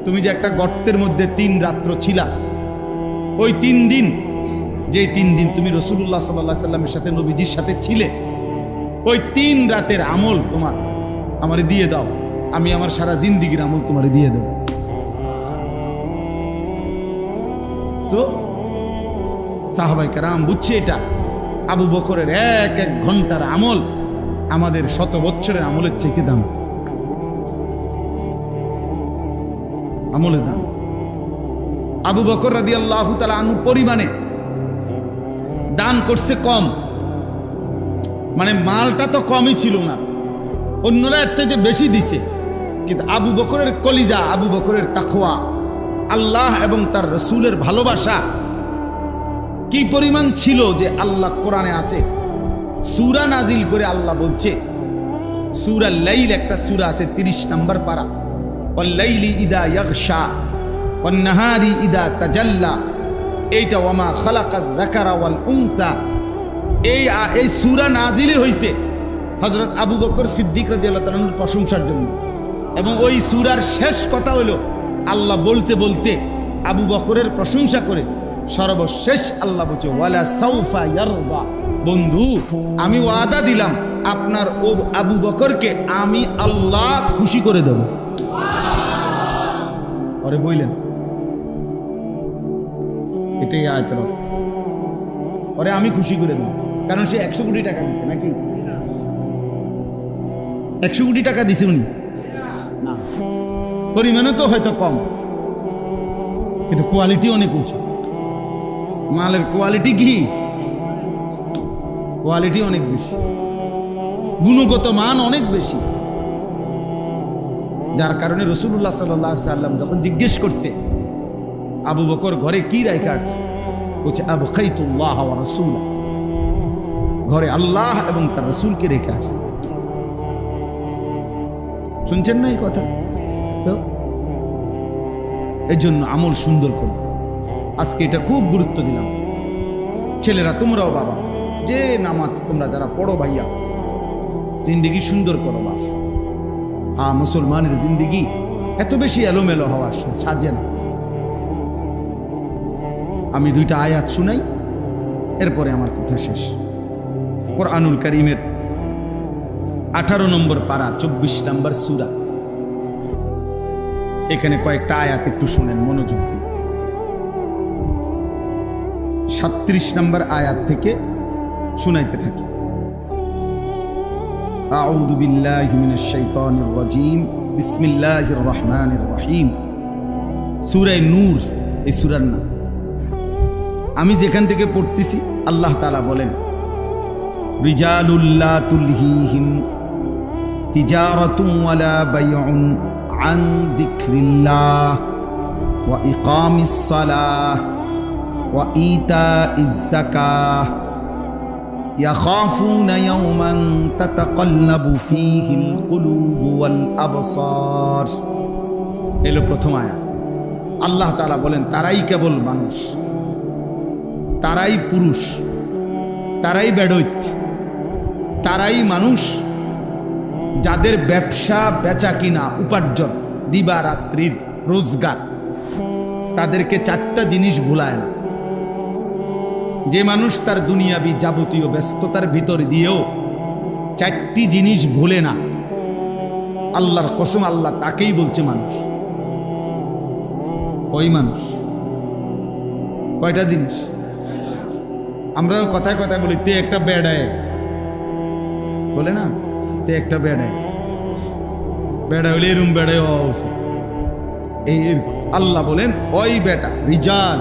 তুমি যে একটা গর্তের মধ্যে 3 রাত্র ছিলা, ওই 3 দিন, যে 3 দিন তুমি রাসূলুল্লাহ সাল্লাল্লাহু আলাইহি সাল্লামের সাথে নবীজির সাথে ছিলে, ওই 3 রাতের আমল তোমার আমারে দিয়ে দাও, আমি আমার সারা জিন্দেগীর আমল তোমারে দিয়ে দেব। তো সাহাবায়ে কেরাম বুঝছে এটা আবু বকরের এক এক ঘন্টার আমল আমাদের 100 বছরের আমলের চাইতে দাম, আমলের দাম। আবু বকর রাদিয়াল্লাহু তাআলা আনহু পরিমাণে দান করছে কম, মানে মালটা তো কমই ছিল না, অন্যরা এর চাইতে বেশি দিছে, কিন্তু আবু বকরের কলিজা, আবু বকরের তাকওয়া, আল্লাহ এবং তার রাসূলের ভালোবাসা কি পরিমাণ ছিল যে আল্লাহ কোরআনে আছে, সূরা নাজিল করে আল্লাহ বলছে, সূরা লাইল একটা সূরা আছে 30 নম্বর পারা, ওয়াল লাইলি ইদা ইয়াগশা ওয়ান নাহারি ইদা তাজাল্লা, এইটা ওয়ামা খালাকাত যাকারা ওয়াল উনসা, এই সূরা নাজিলই হইছে হযরত আবু বকর সিদ্দিক রাদিয়াল্লাহু তাআলার প্রশংসার জন্য। এবং ওই সূরার শেষ কথা হলো আল্লাহ বলতে বলতে আবু বকরের প্রশংসা করে সর্বশেষ আল্লাহ বলছে, ওয়ালা সাউফা ইয়ারদা, বন্ধু আমি ওয়াদা দিলাম আপনার ও আবু বকরকে আমি আল্লাহ খুশি করে দেব। আরে বললেন এটাই আয়াতের অর্থ, ওরে আমি খুশি করে দেব, কারণ সে 100 কোটি টাকা দিছে নাকি? 100 কোটি টাকা দিছে উনি না, পরিমাণে তো হয়তো কম, কিন্তু কোয়ালিটি অনেক উঁচু। মালের কোয়ালিটি কি? কোয়ালিটি অনেক বেশি, গুণগত মান অনেক বেশি, যার কারণে রাসূলুল্লাহ সাল্লাল্লাহু আলাইহি সাল্লাম যখন জিজ্ঞেস করছে আবু বকর ঘরে কি রাইখা আসছে, বলছে আবকাইতুল্লাহ ওয়া রাসূলা, ঘরে আল্লাহ এবং তার রাসূলকে রেখে আসছে। শুনছেন না এই কথা? তো এই জন্য আমল সুন্দর করো, আজকে এটা খুব গুরুত্ব দিলাম। ছেলেরা তোমরাও বাবা, যে নামাজ তোমরা যারা পড়ো ভাইয়া, জিন্দিগি সুন্দর করো বাপ। মুসলমানের জিন্দিগি এত বেশি এলোমেলো হওয়ার সাজে না। আমি 2টা আয়াত শুনাই, এরপরে আমার কথা শেষ। কোরআনুল কারীমের 18 নম্বর পারা 24 নম্বর সূরা, এখানে কয়েকটা আয়াত একটু শুনেন মনোযোগ দিয়ে। 37 নম্বর আয়াত থেকে শুনাইতে থাকি। আউযু বিল্লাহি মিনাশ শাইতানির রাজীম, বিসমিল্লাহির রহমানির রহিম। সূরা নূর এই সূরার নাম। আমি যেখান থেকে পড়তেছি আল্লাহ তাআলা বলেন, রিজালুল লা তুলহিহিম তিজারাতুন ওয়ালা বাইউন আন যিকরিল্লাহ ওয়া ইকামিস সালাহ ওয়া ইতাইজ যাকাহ ইয়াখাফুনা ইয়াওমান তাতাকাল্লাবু ফীহিল কুলুবু ওয়াল আবসার। এলো প্রথম আয়াত। আল্লাহ তাআলা বলেন তারাই কেবল মানুষ, তারাই পুরুষ, তারাই বেডৈত, তারাই মানুষ যাদের ব্যবসা বেচা কিনা উপার্জন দিবারাত্রির রোজগার তাদেরকে চারটা জিনিস ভুলায় না। যে মানুষ তার দুনিয়াবি যাবতীয় ব্যস্ততার ভিতর দিয়েও চারটি জিনিস ভুলে না, আল্লাহর কসম আল্লাহ তাকেই বলছে মানুষ। ওই মানুষ কয়টা জিনিস? আমরা কথায় কথায় বলি তে একটা বেড়ায়, বলে না তে একটা বেড়ায়, বেড়া হলে এরম বেড়ায় এই আল্লাহ বলেন ওই বেটা রিজাল,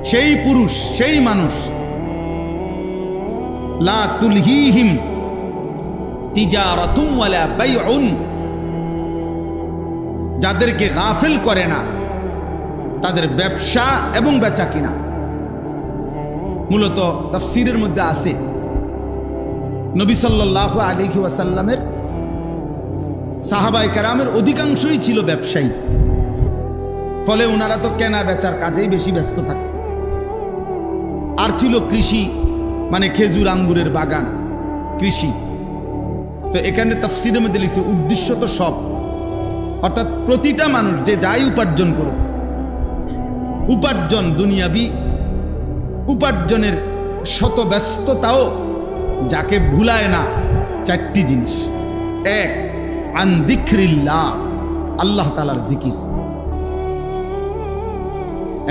সেই পুরুষ, সেই মানুষ লা তুলহিহিম তিজারাতুন ওয়ালা বাইউন, যাদেরকে গাফিল করে না তাদের ব্যবসা এবং বেচা কিনা। মূলত তাফসীরের মধ্যে আছে নবী সাল্লাল্লাহু আলাইহি ওয়াসাল্লামের সাহাবায়ে কেরামের অধিকাংশই ছিল ব্যবসায়ী, ফলে ওনারা তো কেনা বেচার কাজেই বেশি ব্যস্ত থাকত। আর ছিল কৃষি, মানে খেজুর আঙ্গুরের বাগান, কৃষি। তো এখানে তাফসীরের মধ্যে লিখছে উদ্দেশ্য তো সব, অর্থাৎ প্রতিটা মানুষ যে যাই উপার্জন করুক, উপার্জন দুনিয়াবি উপার্জনের শত ব্যস্ততাও যাকে ভুলায় না চারটি জিনিস। এক, আন যিকরিল্লাহ, আল্লাহ তাআলার জিকির।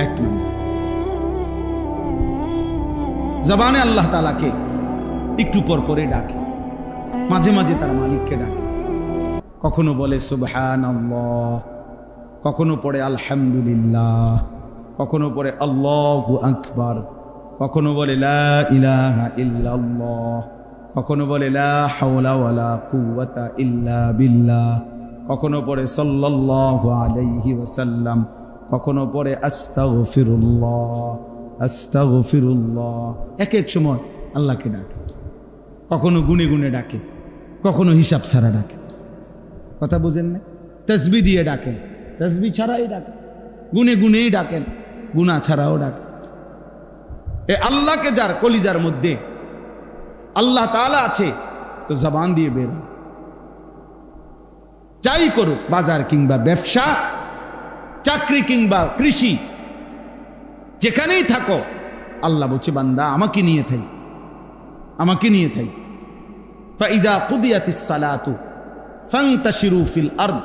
এক নম্বর, জবানে আল্লাহ তাআলাকে একটু পর পরে ডাকে, মাঝে মাঝে তার মালিককে ডাকে। কখনো বলে সুবহানাল্লাহ, কখনো পড়ে আলহামদুলিল্লাহ, কখনো পড়ে আল্লাহু আকবার, কখনো বলে লা ইলাহা ইল্লাল্লাহ, কখনো বলে লা হাওলা ওয়ালা কুওয়াতা ইল্লা বিল্লাহ, কখনো পড়ে সাল্লাল্লাহু আলাইহি ওয়াসাল্লাম, কখনো পড়ে আস্তাগফিরুল্লাহ আস্তাগফিরুল্লাহ। এক এক সময় আল্লাহকে ডাকে, কখনো গুনে গুনে ডাকে, কখনো হিসাব ছাড়া ডাকে। কথা বুঝেন না? তাসবিহ দিয়ে ডাকেন, তাসবিহ ছাড়াই ডাকেন, গুনে গুনেই ডাকেন, গুনাহ ছাড়াও ডাকেন। এ আল্লাহকে যার কলিজার মধ্যে আল্লাহ তাআলা আছে, তো জবান দিয়ে বের হয়। যাই করুক, বাজার কিংবা ব্যবসা, চাকরি কিংবা কৃষি, যেখানেই থাকো, আল্লাহ বলছে বান্দা আমাকে নিয়ে থাই, আমাকে নিয়ে থাই। ফাইযা কুদিয়াতিস সালাতু ফান্তাশিরু ফিল আরদ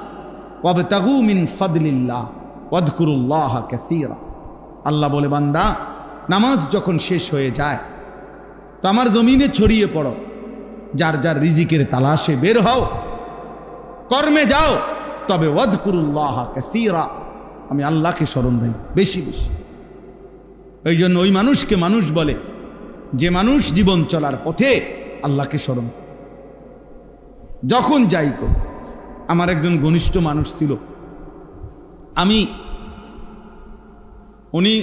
ওয়াবতাগু মিন ফাদলিল্লাহ ওয়াযকুরুল্লাহা কাসীরা। আল্লাহ বলে বান্দা নামাজ যখন শেষ হয়ে যায় তো আমার জমিনে ছড়িয়ে পড়ো, যার যার রিজিকের তালাশে বের হও, কর্মে যাও, তবে ওয়াযকুরুল্লাহা কাসীরা, আমি আল্লাহকে স্মরণ রাখি বেশি বেশি। ওই জন্য ওই মানুষকে মানুষ বলে যে মানুষ জীবন চলার পথে আল্লাহকে স্মরণ। যখন যাই কর, আমার একজন ঘনিষ্ঠ মানুষ ছিল, উনি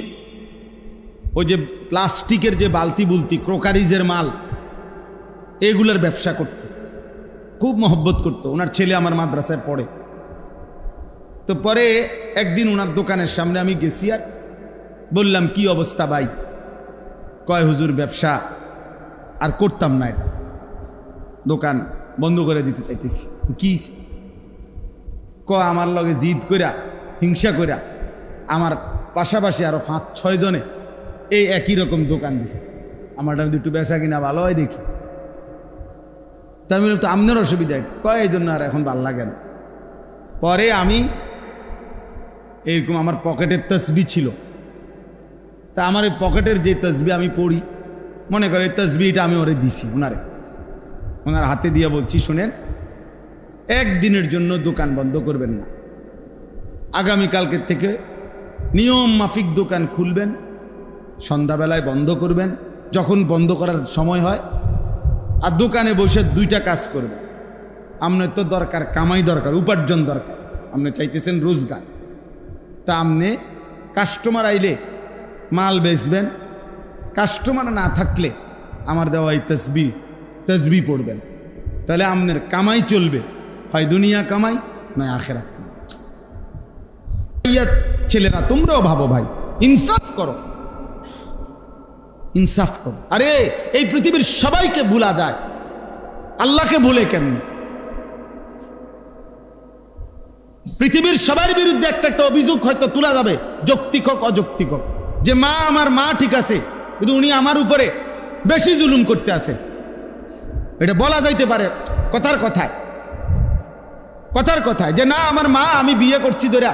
ওই যে প্লাস্টিকের যে বালতি বুলতি, ক্রোকারিজের মাল, এগুলোর ব্যবসা করত, খুব মহব্বত করতো। ওনার ছেলে আমার মাদ্রাসায় পড়ে। তো পরে একদিন ওনার দোকানের সামনে আমি গেছি, আর বললাম কি অবস্থা ভাই? কয় হুজুর ব্যবসা আর করতাম না, এটা দোকান বন্ধ করে দিতে চাইতেছি। কি আমার লগে জিদ কইরা, হিংসা কইরা, আমার পাশাপাশি আরো 5-6 জনে এই একই রকম দোকান দিছে, আমারটা একটু বেচা কিনা ভালো হয় দেখি। তা আমি তো আপনার অসুবিধা কয়, এই জন্য আর এখন ভাল লাগে না। পরে আমি এইরকম আমার পকেটের তসবিহ ছিল, তা আমার এই পকেটের যে তসবিহ আমি পড়ি, মনে করে এই তসবিহটা আমি ওরে দিছি, ওনার হাতে দিয়ে বলছি শোনেন, একদিনের জন্য দোকান বন্ধ করবেন না, আগামীকালকের থেকে নিয়ম মাফিক দোকান খুলবেন, সন্ধ্যাবেলায় বন্ধ করবেন, যখন বন্ধ করার সময় হয় আর দোকানে বসে দুইটা কাজ করবে। আপনার তো দরকার কামাই, দরকার উপার্জন দরকার, আপনি চাইতেছেন রোজগার। তা আপনি কাস্টমার আইলে মাল বেচবেন, কাস্টমার না থাকলে আমার দেওয়া এই তসবি পড়বেন। তাহলে আপনার কামাই চলবে, হয় দুনিয়া কামাই নয় আখেরাত কামাই। ছেলেরা তোমরাও ভাবো ভাই, ইনসাফ করো, ইনসাফ করো। আরে এই পৃথিবীর সবাইকে ভুলা যায়, আল্লাহকে ভুলে কেমন? পৃথিবীর সবার বিরুদ্ধে একটা একটা অভিযোগ হয়তো তোলা যাবে, যৌক্তিক হোক অযৌক্তিক হোক, যে মা আমার মা ঠিক আছে কিন্তু উনি আমার উপরে বেশি জুলুম করতে আছে, এটা বলা যাইতে পারে কথার কথায় যে না আমার মা, আমি বিয়ে করছি ধরা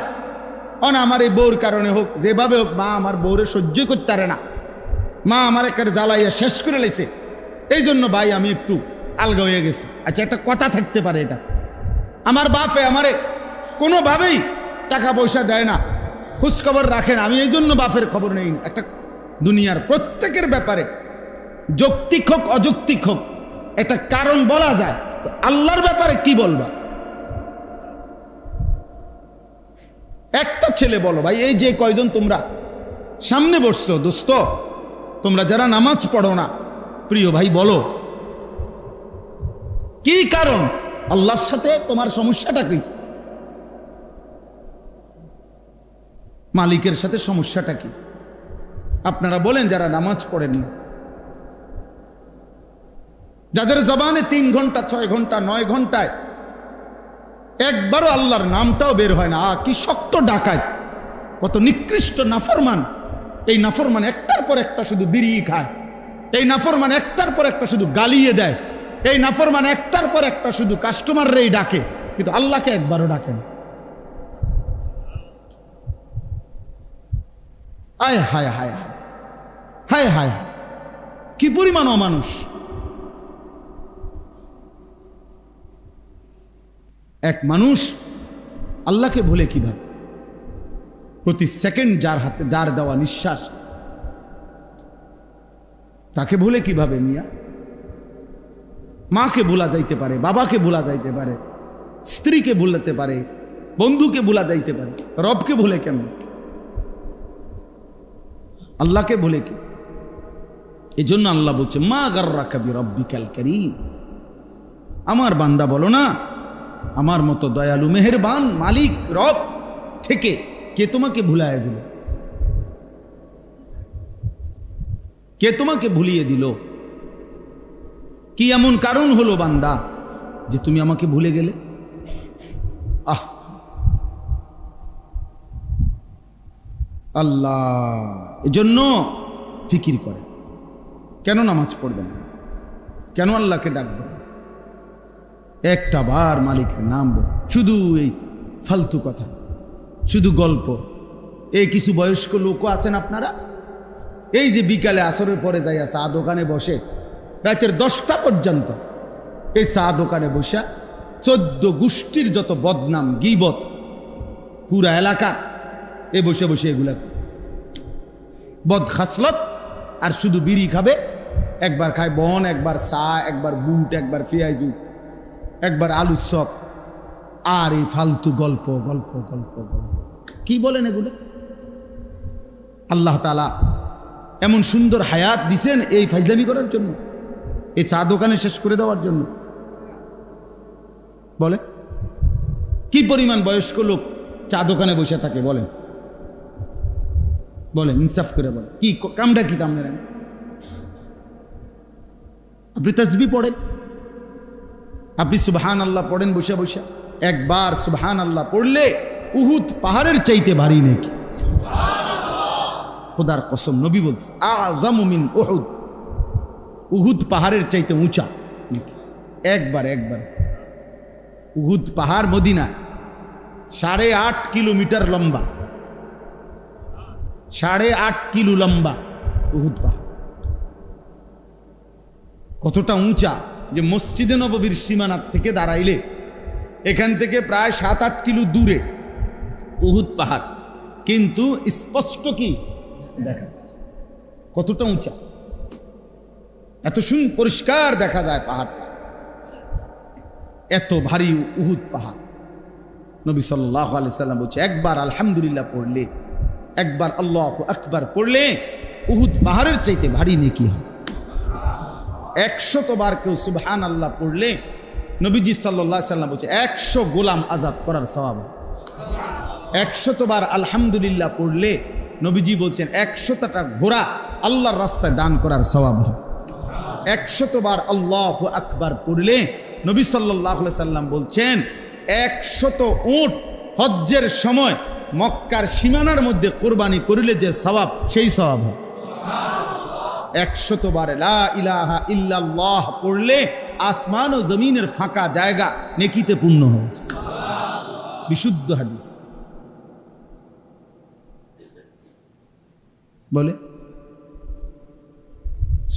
আমার এই বউর কারণে হোক, যেভাবে হোক মা আমার বউরে সহ্য করতে পারে না, মা আমার একেবারে জ্বালাইয়া শেষ করে লেছে, এই জন্য ভাই আমি একটু আলগা হয়ে গেছি। আচ্ছা একটা কথা থাকতে পারে, এটা আমার বাপে আমারে কোনোভাবেই টাকা পয়সা দেয় না, খোঁজখবর রাখে না, আমি এই জন্য বাপের খবর নেই না। একটা দুনিয়ার প্রত্যেকের ব্যাপারে যৌক্তিক হোক অযৌক্তিক হোক একটা কারণ বলা যায়, তো আল্লাহর ব্যাপারে কি বলবা? একটা ছেলে বলো ভাই, এই যে কয়জন তোমরা সামনে বসছো দোস্ত, তোমরা যারা নামাজ পড়ো না, প্রিয় ভাই বলো কি কারণ? আল্লাহর সাথে তোমার সমস্যাটা কি? মালিকের সাথে সমস্যাটা কি? আপনারা বলেন যারা নামাজ পড়েন না, যাদের জবানে 3 ঘন্টা 6 ঘন্টা 9 ঘন্টায় একবারও আল্লাহর নামটাও বের হয় না, কি শক্ত ডাকায়, কত নিকৃষ্ট নাফরমান। এই নাফরমান একটার পর একটা শুধু বিড়ি খায়, এই নাফরমান একটার পর একটা শুধু গালিয়ে দেয়, এই নাফরমান একটার পর একটা শুধু কাস্টমাররেই ডাকে, কিন্তু আল্লাহকে একবারও ডাকে না। হায় হায় হায় হায় হায় হায়, কি পরিমাণ অমানুষ! এক মানুষ আল্লাহকে ভুলে কিভাবে? প্রতি সেকেন্ড যার দেওয়া নিঃশ্বাস, তাকে ভুলে কিভাবে মিয়া? মাকে ভোলা যাইতে পারে, বাবাকে ভোলা যাইতে পারে, স্ত্রীকে ভুলতে পারে, বন্ধুকে ভোলা যাইতে পারে, রবকে ভুলে কেমন? আল্লাহকে ভুলে কি? এই জন্য আল্লাহ বলছে মা গাররাকা বিরাব্বিকাল কারীম। আমার বান্দা বলো না, আমার মতো দয়ালু মেহেরবান মালিক রব থেকে কে তোমাকে ভুলাইয়া দিল? কে তোমাকে ভুলিয়ে দিল? কি এমন কারণ হলো বান্দা যে তুমি আমাকে ভুলে গেলে? আল্লাহ এজন্য ফিকির করে, কেন নামাজ পড়বেন, কেন আল্লাহকে ডাকবেন, একটা বার মালিকের নাম বল, শুধু এই ফালতু কথা, শুধু গল্প। এই কিছু বয়স্ক লোকও আছেন আপনারা, এই যে বিকালে আসরের পরে যাইয়া চা দোকানে বসে রাতের 10টা পর্যন্ত এই চা দোকানে বসে 14 গোষ্ঠীর যত বদনাম গীবত পুরা এলাকার, এ বসে বসে এগুলা বদ খাসলত, আর শুধু বিড়ি খাবে, একবার খায় বন, একবার চা, একবার বুট, একবার পেঁয়াজু, একবার আলুর চপ, আর এই ফালতু গল্প গল্প গল্প গল্প। কি বলেন এগুলো? আল্লাহ তাআলা এমন সুন্দর হায়াত দিছেন এই ফাজলামি করার জন্য, এই চা দোকানে শেষ করে দেওয়ার জন্য? বলে কি পরিমাণ বয়স্ক লোক চা দোকানে বসে থাকে? বলেন বলেন, ইনসাফ করে বলেন, কি কামটা কি? তামনে আপনি তাসবিহ পড়েন, আপনি সুবহানাল্লাহ পড়েন বসে বসে, একবার সুবহানাল্লাহ পড়লে উহুদ পাহাড়ের চাইতে ভারী নাকি? খোদার কসম, নবী বলছে আযমু মিন উহুদ, উহুদ পাহাড়ের চাইতে উঁচা নাকি? একবার উহুদ পাহাড় মদিনা 8.5 কিলোমিটার লম্বা, 8.5 কিলো লম্বা উহুদ পাহাড়। কতটা উঁচা যে মসজিদে নববীর সীমানার থেকে দাঁড়াইলে এখান থেকে প্রায় 7-8 কিলো দূরে উহুদ পাহাড়, কিন্তু স্পষ্ট কি দেখা যায় কতটা উঁচা। এত পরিষ্কার দেখা যায় পাহাড়টা, এত ভারী উহুদ পাহাড়। নবী সাল্লাল্লাহু আলাইহি সাল্লাম বলছে, একবার আলহামদুলিল্লাহ পড়লে, একবার আল্লাহু আকবার পড়লে উহুদ পাহাড়ের চাইতে ভারী নেকি হয়। 100 বার কেউ সুবহানাল্লাহ পড়লে নবীজি সাল্লাল্লাহু আলাইহি সাল্লাম বলছে 100 গোলাম আজাদ করার সওয়াব। 100 বার আলহামদুলিল্লাহ পড়লে নবীজি বলছেন 100টা ঘোড়া আল্লাহর রাস্তায় দান করার সওয়াব হয়। 100 বার আল্লাহু আকবার পড়লে নবী সাল্লাল্লাহু আলাইহি সাল্লাম বলছেন 100 উট হজ্জের সময় মক্কার সীমানার মধ্যে কোরবানি করিলে যে সওয়াব, সেই সওয়াব হয়। 100 বার লা ইলাহা ইল্লাল্লাহ পড়লে আসমান ও জমিনের ফাঁকা জায়গা নেকিতে পূর্ণ হয়েছে। বিশুদ্ধ হাদিস। বলে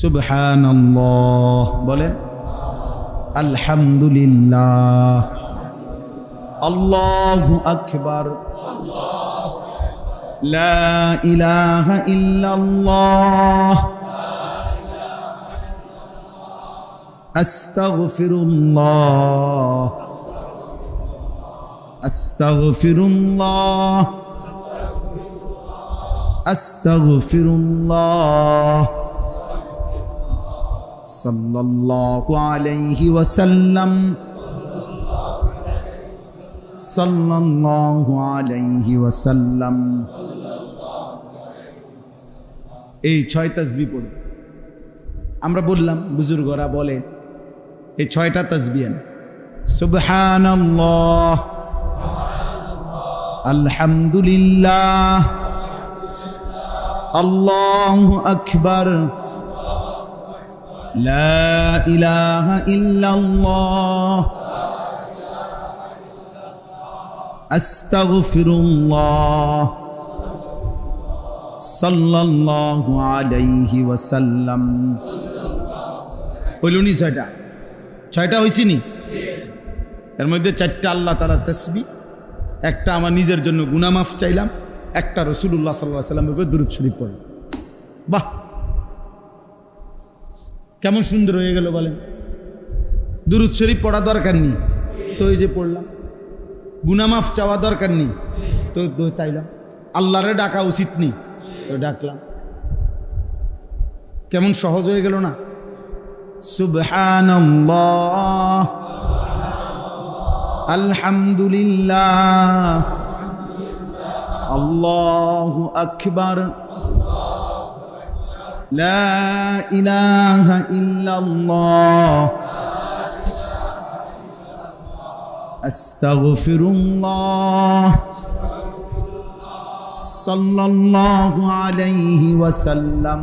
সুবহানাল্লাহ, বলেন আলহামদুলিল্লাহ, আল্লাহু আকবার, লা ইলাহা ইল্লাল্লাহ, আস্তাগফিরুল্লাহ, আস্তাগফিরুল্লাহ, আস্তাগফিরুল্লাহ, সাল্লাল্লাহু আলাইহি ওয়াসাল্লাম, সাল্লাল্লাহু আলাইহি ওয়াসাল্লাম। এই 6 তাসবিহ পড়বে। আমরা বললাম, বুজুর্গরা বলে এই 6টা তাসবিহ না, সুবহানাল্লাহ, আলহামদুলিল্লাহ, আল্লাহু আকবার, লা ইলাহা ইল্লাল্লাহ, আস্তাগফিরুল্লাহ, সাল্লাল্লাহু আলাইহি ওয়াসাল্লাম। হইলনি 6টা হইছি নি? এর মধ্যে 4টা আল্লাহ তাআলার তাসবিহ, একটা আমার নিজের জন্য গুনাহ মাফ চাইলাম, একটা রাসূলুল্লাহ সাল্লাল্লাহু আলাইহি ওয়াসাল্লামের উপর দুরূদ শরীফ পড়লাম। বাহ, কেমন সুন্দর হয়ে গেল বলেন। দুরূদ শরীফ পড়া দরকার নেই তো এই যে পড়লাম, গুনাহ মাফ চাওয়া দরকার নেই তো চাইলাম, আল্লাহরে ডাকা উচিত নেই তো ডাকলাম। কেমন সহজ হয়ে গেল না? সুবহানাল্লাহ, আলহামদুলিল্লাহ, আল্লাহু আকবার, লা ইলাহা ইল্লাল্লাহ, আস্তাগফিরুল্লাহ, সাল্লাল্লাহু আলাইহি ওয়াসাল্লাম।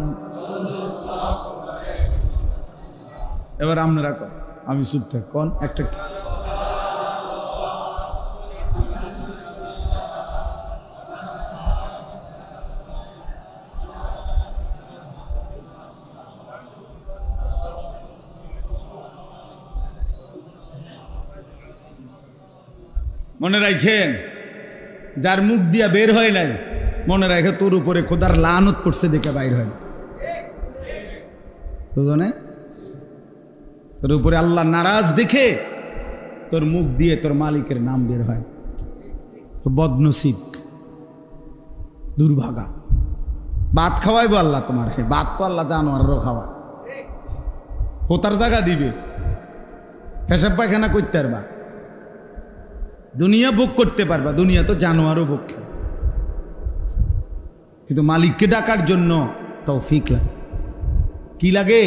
এবার আপনারা কন, আমি চুপ থাক, কন একটা। মনে রাখেন, যার মুখ দিয়া বের হয় নাই, মনে রাখে তোর উপরে খোদার লানত পড়ছে দেখে বাইর হয় না। বুঝনে? তোর উপরে আল্লাহ নারাজ দেখে তোর মুখ দিয়ে তোর মালিকের নাম বের হয়। তো বদনসিব, দুর্ভাগা। ভাত খাওয়াইবো আল্লাহ তোমার, ভাত তো আল্লাহ জানোয়ারেরও খাওয়ায়, হোতার জায়গা দিবে, পেশাব পায়খানা করতে পারবা, দুনিয়া ভোগ করতে পারবা, দুনিয়া তো জানোয়ারও ভোগ করে, কিন্তু মালিককে ডাকার জন্য তৌফিক লাগে। কি লাগে?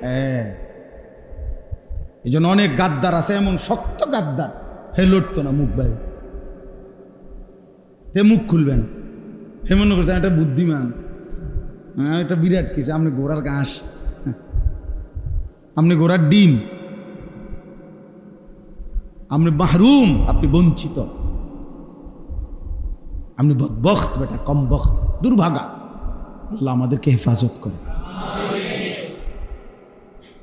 হ্যাঁ, এই জন্য অনেক গাদ্দার আছে, এমন শক্ত গাদ্দার, হে লড়তো না মুখ বাইরে, তে মুখ খুলবেন, হে মনে করছেন এটা বুদ্ধিমান, হ্যাঁ এটা বিরাট কিছু, আপনি ঘোড়ার ঘাস, আপনি ঘোড়ার ডিম, আপনি মাহরুম, আপনি বঞ্চিত, আপনি বদবখত, বেটা কম বখত, দুর্ভাগা। আল্লাহ আমাদেরকে হেফাজত করে।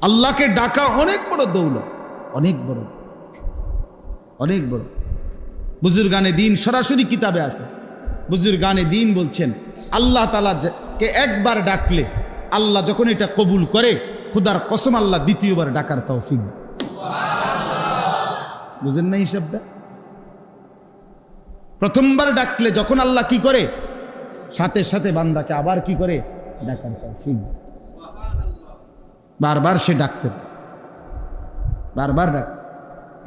আল্লাহকে ডাকা অনেক বড় দৌলত, অনেক বড়, অনেক বড়। বুজুর্গানে দিন সরাসরি কিতাবে আছে, বুজুর্গানে দিন বলছেন আল্লাহ তাআলা কে একবার ডাকলে আল্লাহ যখন এটা কবুল করে, খুদার কসম আল্লাহ দ্বিতীয়বার ডাকার তৌফিক দেয়। বুঝেন না হিসাবটা? প্রথমবার ডাকলে যখন আল্লাহ কি করে, সাথে সাথে বান্দাকে আবার কি করে, ডাকার তৌফিক দেয়। বারবার সে ডাকতে পারে, বারবার ডাকতে।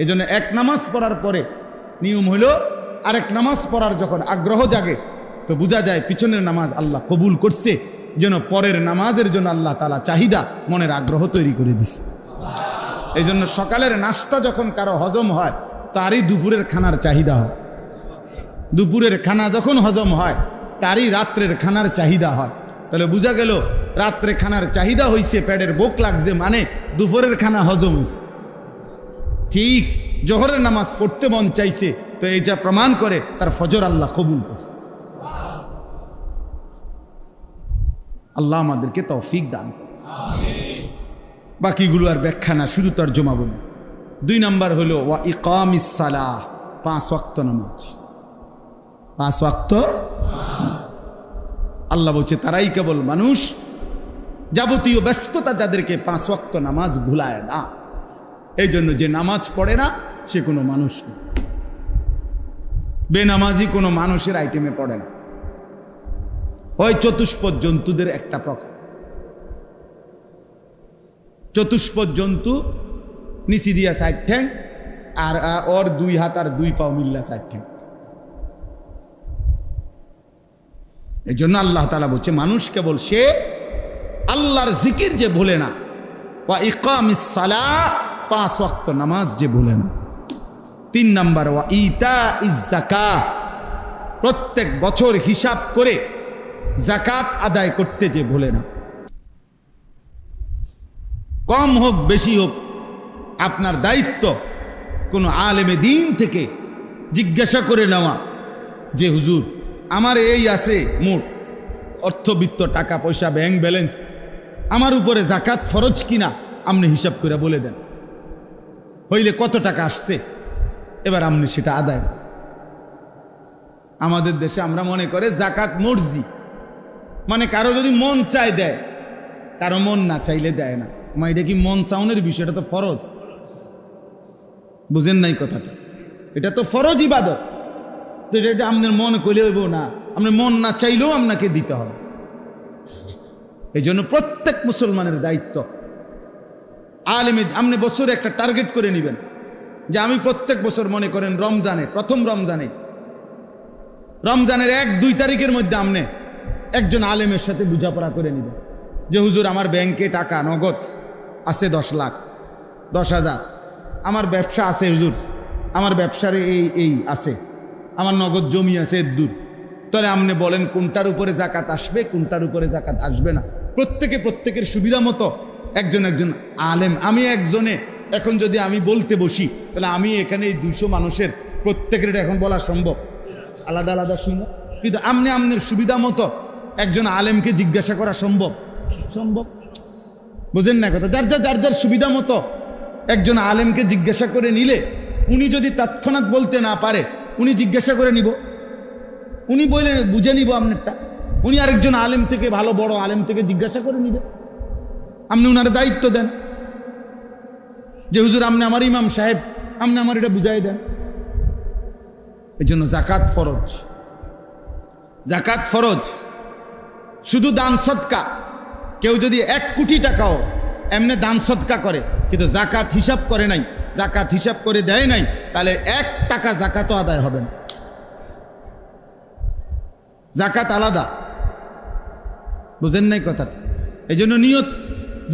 এই জন্য এক নামাজ পড়ার পরে নিয়ম হইল, আরেক নামাজ পড়ার যখন আগ্রহ জাগে তো বোঝা যায় পিছনের নামাজ আল্লাহ কবুল করছে, যেন পরের নামাজের জন্য আল্লাহ তাআলা চাহিদা, মনের আগ্রহ তৈরি করে দিছে। এই জন্য সকালের নাস্তা যখন কারো হজম হয়, তারই দুপুরের খানার চাহিদা হয়। দুপুরের খানা যখন হজম হয়, তারই রাত্রের খানার চাহিদা হয়। তাহলে বোঝা গেল রাত্রে খানার চাহিদা হইছে, পেটের ভোক লাগছে, মানে দুপুরের খানা হজম হয়েছে। ঠিক জোহরের নামাজ পড়তে মন চাইছে, তো এই যা প্রমাণ করে তার ফজর আল্লাহ কবুল করছে। আল্লাহ আমাদেরকে তৌফিক দান করে। বাকিগুলো আর ব্যাখ্যা না, শুধু তর্জমা বলি। 2 নাম্বার হলো ওয়া ইকামিস সালাহ, 5 ওয়াক্ত নামাজ। 5 ওয়াক্ত আল্লাহ বলছে তারাই কেবল মানুষ, যাবতীয় ব্যস্ততা যাদেরকে 5 ওয়াক্ত নামাজ ভুলায় না। এই জন্য যে নামাজ পড়ে না সে কোনো মানুষ না। বেনামাজি কোনো মানুষের আইটেমে পড়ে না। ওই চতুষ্পদ জন্তুদের একটা প্রকার। চতুষ্পদ জন্তু নিচি দিয়া 4 ঠ্যাং, আর ওর 2 হাত আর 2 পাও মিল্লা 4 ঠ্যাং। এই জন্য আল্লাহ তাআলা বলছে মানুষ কেবল সে আল্লাহর জিকির যে ভুলে না, ওয়া ইকামিস সালাহ, 5 ওয়াক্ত নামাজ যে ভুলে না। 3 নাম্বার ওয়া ইতাইজ যাকাত, প্রত্যেক বছর হিসাব করে যাকাত আদায় করতে যে ভুলে না। কম হোক বেশি হোক, আপনার দায়িত্ব কোনো আলেমে দ্বীন থেকে জিজ্ঞাসা করে নেওয়া যে হুজুর আমার এই আছে মোট অর্থবিত্ত, টাকা পয়সা, ব্যাংক ব্যালেন্স, আমার উপরে যাকাত ফরজ কিনা আপনি হিসাব করে বলে দেন। হইলে কত টাকা আসছে, এবার আপনি সেটা আদায়। আমাদের দেশে আমরা মনে করে যাকাত মর্জি, মানে কারো যদি মন চায় দেয়, কারো মন না চাইলে দেয় না। এটা কি মন চাউনের বিষয়? এটা তো ফরজ। বুঝেন নাই কথাটা? এটা তো ফরজ ইবাদত। তো এটা আপনার মন কইলে হইব না, আপনার মন না চাইলেও আপনাকে দিতে হবে। এই জন্য প্রত্যেক মুসলমানের দায়িত্ব, আলেমে আপনি বছরে একটা টার্গেট করে নেবেন যে আমি প্রত্যেক বছর, মনে করেন রমজানে, প্রথম রমজানের 1-2 তারিখের মধ্যে আপনি একজন আলেমের সাথে বোঝাপড়া করে নেবেন যে হুজুর আমার ব্যাংকে টাকা নগদ আছে 10 লাখ, 10,000, আমার ব্যবসা আছে হুজুর, আমার ব্যবসার এই আছে, আমার নগদ জমি আছে দূর। তাহলে আপনি বলেন কোনটার উপরে যাকাত আসবে, কোনটার উপরে যাকাত আসবে না। প্রত্যেকের সুবিধা মতো একজন আলেম। আমি একজনে এখন যদি আমি বলতে বসি, তাহলে আমি এখানে এই 200 মানুষের প্রত্যেকের এখন বলা সম্ভব, আলাদা আলাদা শুনবো। কিন্তু আপনার সুবিধা মতো একজন আলেমকে জিজ্ঞাসা করা সম্ভব? বুঝেন না কথা? যার সুবিধা মতো একজন আলেমকে জিজ্ঞাসা করে নিলে, উনি যদি তৎক্ষণাৎ বলতে না পারে, উনি জিজ্ঞাসা করে নিব, উনি বলে বুঝে নিব আপনারটা। উনি আরেকজন আলেম থেকে, ভালো বড় আলেম থেকে জিজ্ঞাসা করে নিবে। আপনি উনার দায়িত্ব দেন যে হুজুর আপনি আমার ইমাম সাহেব, আপনি আমার এটা বুঝাই দেন। এই জন্য যাকাত ফরজ। শুধু দান সদকা, কেউ যদি 1 কোটি টাকাও এমনি দান সদকা করে কিন্তু যাকাত হিসাব করে নাই, যাকাত হিসাব করে দেয় নাই, তাহলে 1 টাকা যাকাতও আদায় হবে না। যাকাত আলাদা। বুঝেন নাই কথাটা? এই জন্য নিয়ত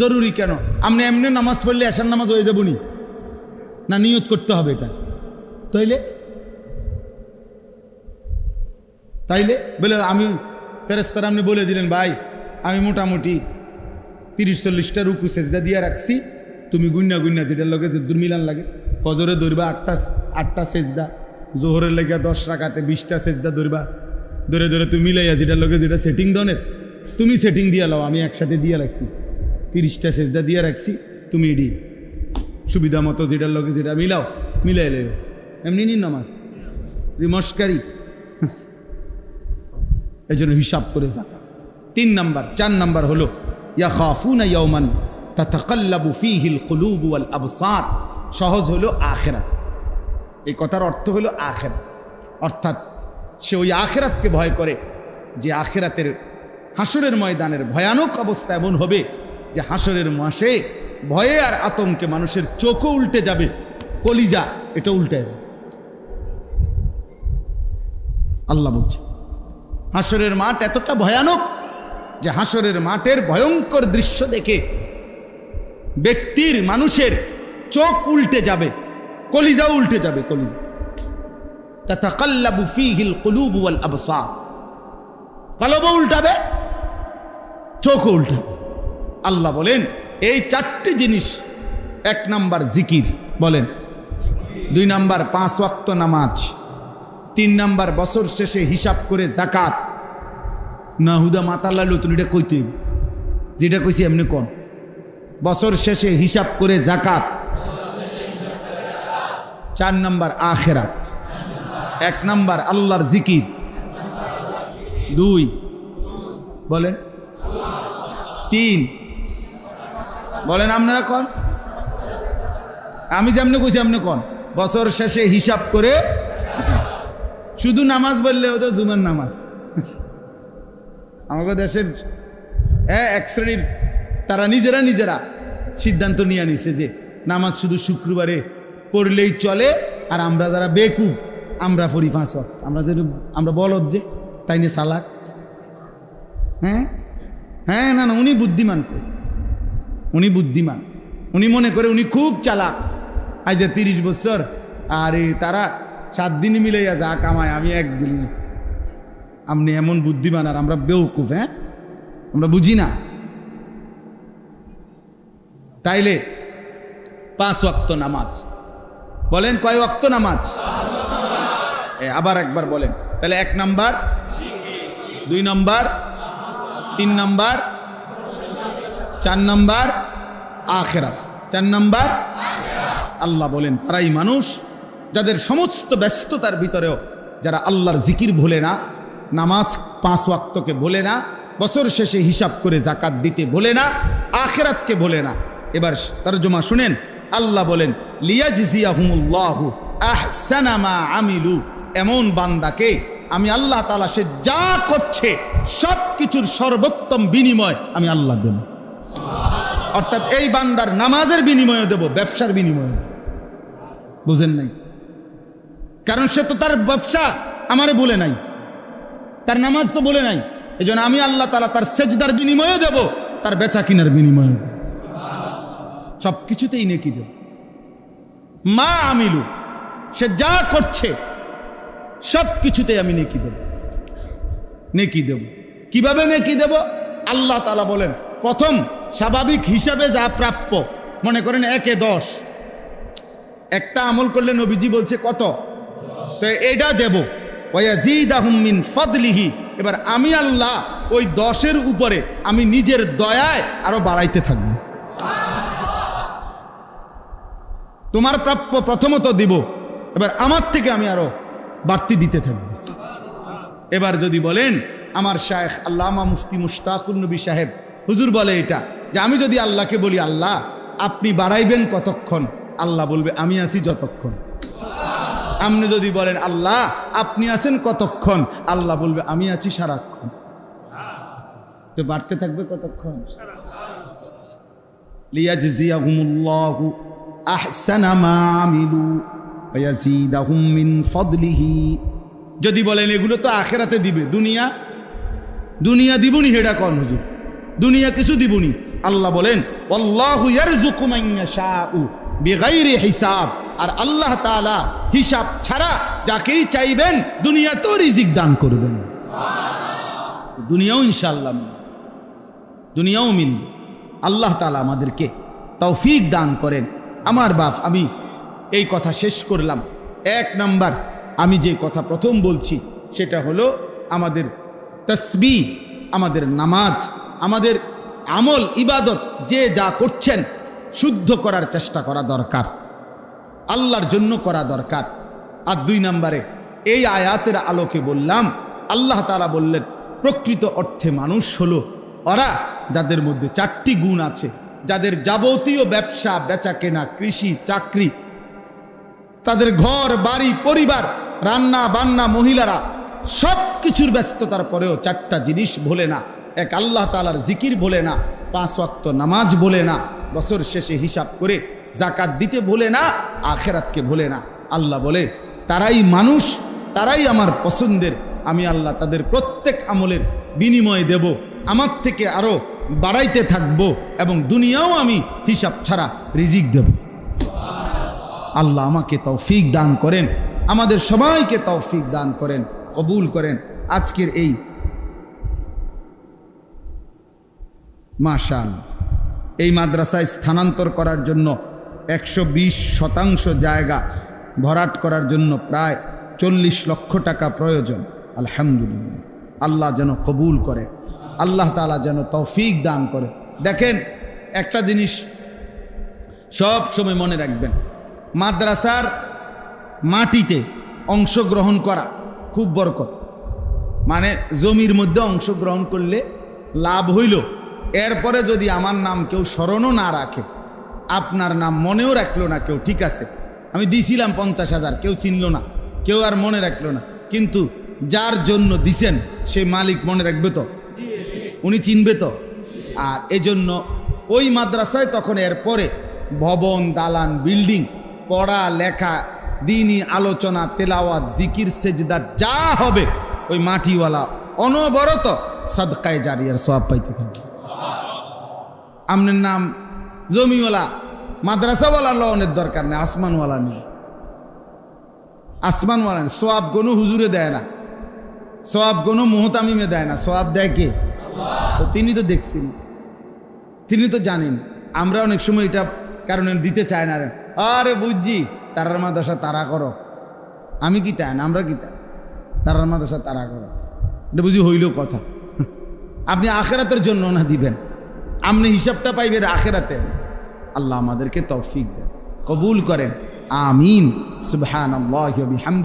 জরুরি। কেন? আপনি এমনি নামাজ পড়লে এশার নামাজ হয়ে যাবনি না, নিয়ত করতে হবে এটা। তাইলে বলে আমি ফেরেশতারা আপনি বলে দিলেন ভাই আমি মোটামুটি 30-40টা রুকু সেজদা দিয়ে রাখছি, তুমি গুন্না যেটার লগে যে দুর্মিলান লাগে, ফজরে ধরবা 8টা সেজদা, জোহরের লেগে 10 রাকাতে 20টা সেজদা ধরবা, ধরে তুমি মিলাইয়া যেটার লগে যেটা সেটিং দনের তুমি সেটিং দিয়ে লাও, আমি একসাথে দিয়ে রাখছি 30টা সেজদা দিয়ে রাখছি, তুমি এডি সুবিধা মতো যেটার লগে যেটা মিলাই লেও, এমনি নিন নামাজ মস্কারি। এই জন্য হিসাব করে যাকাত 3 নাম্বার। 4 নাম্বার হলো ইয়াখাফুনা ইয়াওমান তাতাকাল্লাবু ফীহিল কুলুবু ওয়াল আবসার। সহজ হলো আখিরাত। এই কথার অর্থ হলো আখিরাত, অর্থাৎ সে ওই আখিরাতকে ভয় করে যে আখিরাতের হাসরের ময়দানের ভয়ানক অবস্থা এমন হবে যে হাসরের মাসে ভয়ে আর আতঙ্কে মানুষের চোখও উল্টে যাবে, কলিজা এটা উল্টে যাবে। আল্লাহ বলছে হাসরের মাঠ এতটা ভয়ানক যে হাসরের মাঠের ভয়ঙ্কর দৃশ্য দেখে ব্যক্তির, মানুষের চোখ উল্টে যাবে, কলিজা উল্টে যাবে, কলিজা। তাতাকাল্লাবু ফীহিল কুলুবু ওয়াল আবসার, কলবও উল্টাবে, চোখও উল্টাবে। আল্লাহ বলেন এই চারটি জিনিস, 1 নাম্বার জিকির বলেন, 2 নাম্বার 5 ওয়াক্ত নামাজ, 3 নাম্বার বছর শেষে হিসাব করে জাকাত। না হুদা মাতাল্লা তুমি এটা কইতে, যেটা কইছি এমনি কোন, বছর শেষে হিসাব করে জাকাত। 4 নাম্বার আখিরাত, 1 নাম্বার আল্লাহর জিকির, 2 বলেন, 3 বলেন, আপনারা কোন? আমি যেমনি কইছি আপনি কোন, বছর শেষে হিসাব করে। শুধু নামাজ বললে হতো জুমার নামাজ। আমাকে দেশের এক শ্রেণীর তারা নিজেরা সিদ্ধান্ত নিয়ে নিছে যে নামাজ শুধু শুক্রবারে পড়লেই চলে, আর আমরা যারা বেকুব আমরা পড়ি 5 ওয়াক্ত। আমরা বলদ যে তাই নিয়ে সালাক। হ্যাঁ না, উনি বুদ্ধিমান, উনি বুদ্ধিমান, উনি মনে করে উনি খুব চালাক। আজ 30 বছর আর তারা 7 দিনই মিলাইয়া যা কামায়, আমি 1 দিন। আপনি এমন বুদ্ধিমান আর আমরা বেউকুফ। আমরা বুঝি না। তাইলে 5 ওয়াক্ত নামাজ বলেন, কয় ওয়াক্ত নামাজ? আবার একবার বলেন। তাহলে 1 নাম্বার, 2 নাম্বার, 3 নাম্বার, 4 নাম্বার আখিরাত, 4 নাম্বার। আল্লাহ বলেন তারাই মানুষ যাদের সমস্ত ব্যস্ততার ভিতরেও যারা আল্লাহর জিকির ভোলে না, নামাজ 5 ওয়াক্তকে ভোলে না, বছর শেষে হিসাব করে জাকাত দিতে ভোলে না, আখিরাতকে ভোলে না। এবার তরজমা শুনেন। আল্লাহ বলেন লিয়াজজিয়াহুমুল্লাহু আহসানা মা আমিলু, এমন বান্দাকে আমি আল্লাহ তাআলা সে যা করছে সব কিছুর সর্বোত্তম বিনিময় আমি আল্লাহ দেব। অর্থাৎ এই বান্দার নামাজের বিনিময়ে দেব, ব্যবসার বিনিময়ে। বুঝেন নাই? কারণ সে তো তার ব্যবসা আমারে বলে নাই, তার নামাজ তো বলে নাই। এই জন্য আমি আল্লাহ তাআলা তার সেজদার বিনিময়ে দেব, তার বেচা কিনার বিনিময়ে দেব, সব কিছুতেই নেকি দেব। মা আমিলু, সে যা করছে সব কিছুতেই আমি নেকি দেব, নেকি দেব। কিভাবে নেকি দেব? আল্লাহ তাআলা বলেন প্রথম স্বাভাবিক হিসাবে যা প্রাপ্য, মনে করেন 1 এ 10, একটা আমল করলে নবীজি বলছে কত, তো এটা দেব। ওয়ায়াজিদাহুম মিন ফাদলিহি, এবার আমি আল্লাহ ওই 10-এর উপরে আমি নিজের দয়ায় আরো বাড়াইতে থাকব। তোমার প্রাপ্য প্রথমত দিব, এবার আমার থেকে আমি আরো বাড়তি দিতে থাকব। এবার যদি বলেন আমার শায়েখ আল্লামা মুফতি মুশতাকুন নবী সাহেব হুজুর বলে এটা যে আমি যদি আল্লাহকে বলি আল্লাহ আপনি বাড়াইবেন কতক্ষণ, আল্লাহ বলবে আমি আছি যতক্ষণ। আপনি যদি বলেন আল্লাহ আপনি আছেন কতক্ষণ, আল্লাহ বলবে আমি আছি সারাক্ষণ। তো বাড়তে থাকবে কতক্ষণ? লিয়াজজিয়াহুমুল্লাহু আহসানা মা আমিলু ওয়া ইয়াজিদাহুম মিন ফাদলিহি। যদি বলেন এগুলো তো আখিরাতে দিবে, দুনিয়া দিবনি, হেডা কোন হুজুর? দুনিয়া কিছু দিবনি। আল্লাহ বলেন আল্লাহু ইয়ারযুকু মান ইয়াশাউ বিগাইরি হিসাব, আর আল্লাহ তাআলা হিসাব ছাড়া যাকেই চাইবেন দুনিয়াতেও রিজিক দান করবেন। দুনিয়াও ইনশাআল্লাহ মিলবে, দুনিয়াও মিলবে। আল্লাহ তাআলা আমাদেরকে তৌফিক দান করেন। আমার বাপ, আমি এই কথা শেষ করলাম। 1 নাম্বার আমি যে কথা প্রথম বলছি সেটা হলো আমাদের তাসবিহ, আমাদের নামাজ, আমাদের আমল ইবাদত যে যা করছেন শুদ্ধ করার চেষ্টা করা দরকার, আল্লাহর জন্য করা দরকার। আর 2 নম্বরে এই আয়াতের আলোকে বললাম, আল্লাহ তাআলা বললেন প্রকৃত অর্থে মানুষ হলো ওরা যাদের মধ্যে 4টি গুণ আছে, যাদের যাবতীয় ব্যবসা বেচা কেনা, কৃষি, চাকরি, তাদের ঘর বাড়ি পরিবার, রান্না বান্না, মহিলারা সব কিছুর ব্যস্ততার পরেও 4টা জিনিস ভোলে না। এক, আল্লাহ তাআলার জিকির ভোলে না, 5 ওয়াক্ত নামাজ ভোলে না, বছর শেষে হিসাব করে জাকাত দিতে ভোলে না, আখিরাতকে ভোলে না। আল্লাহ বলে তারাই মানুষ, তারাই আমার পছন্দের। আমি আল্লাহ তাদের প্রত্যেক আমলের বিনিময় দেব, আমার থেকে আরো বাড়াইতে থাকব, এবং দুনিয়াও আমি হিসাব ছাড়া রিজিক দেব। আল্লাহ আমাকে তৌফিক দান করেন, আমাদের সবাইকে তৌফিক দান করেন, কবুল করেন। আজকের এই মাশাআল্লাহ এই মাদ্রাসায় স্থানান্তর করার জন্য 120% জায়গা ভরাট করার জন্য প্রায় 40 লক্ষ টাকা প্রয়োজন। আলহামদুলিল্লাহ, আল্লাহ যেন কবুল করে, আল্লাহ তাআলা যেন তৌফিক দান করে। দেখেন, একটা জিনিস সব সময় মনে রাখবেন, মাদ্রাসার মাটিতে অংশগ্রহণ করা খুব বরকত। মানে জমির মধ্যে অংশগ্রহণ করলে লাভ হইল, এরপরে যদি আমার নাম কেউ স্মরণও না রাখে, আপনার নাম মনেও রাখলো না কেউ, ঠিক আছে, আমি দিছিলাম 50,000, কেউ চিনল না, কেউ আর মনে রাখলো না, কিন্তু যার জন্য দিছেন সে মালিক মনে রাখবে তো, উনি চিনবে তো। আর এজন্য ওই মাদ্রাসায় তখন এরপরে ভবন, দালান, বিল্ডিং, পড়া লেখা, দিনী আলোচনা, তেলাওয়াত, জিকির, সেজদা যা হবে ওই মাটিওয়ালা অনবরত সাদকায়ে জারিয়ার সওয়াব পাইতে থাকবে। আপনার নাম জমিওয়ালা, মাদ্রাসাওয়ালা লওনের দরকার নেই, আসমানওয়ালা নেই, আসমানওয়ালা নেই। সওয়াব কোনো হুজুরে দেয় না, সওয়াব কোনো মুহতামিমে দেয় না, সওয়াব দেয় কে? তো তিনি তো দেখছেন, তিনি তো জানেন। আমরা অনেক সময় এটা কারণে দিতে চায় না, আরে বুঝছি তারার মাদ্রাসা তারা করো, আমি কি তাই না, আমরা কি তাই, তারার মাদ্রাসা তারা করো, এটা বুঝি হইল কথা। আপনি আখিরাতের জন্য না দিবেন, আপনি হিসাবটা পাইবেন আখিরাতে। আল্লাহ আমাদেরকে তৌফিক দেন, কবুল করেন, আমিন। সুবহানাল্লাহি ওয়া বিহামদিহি।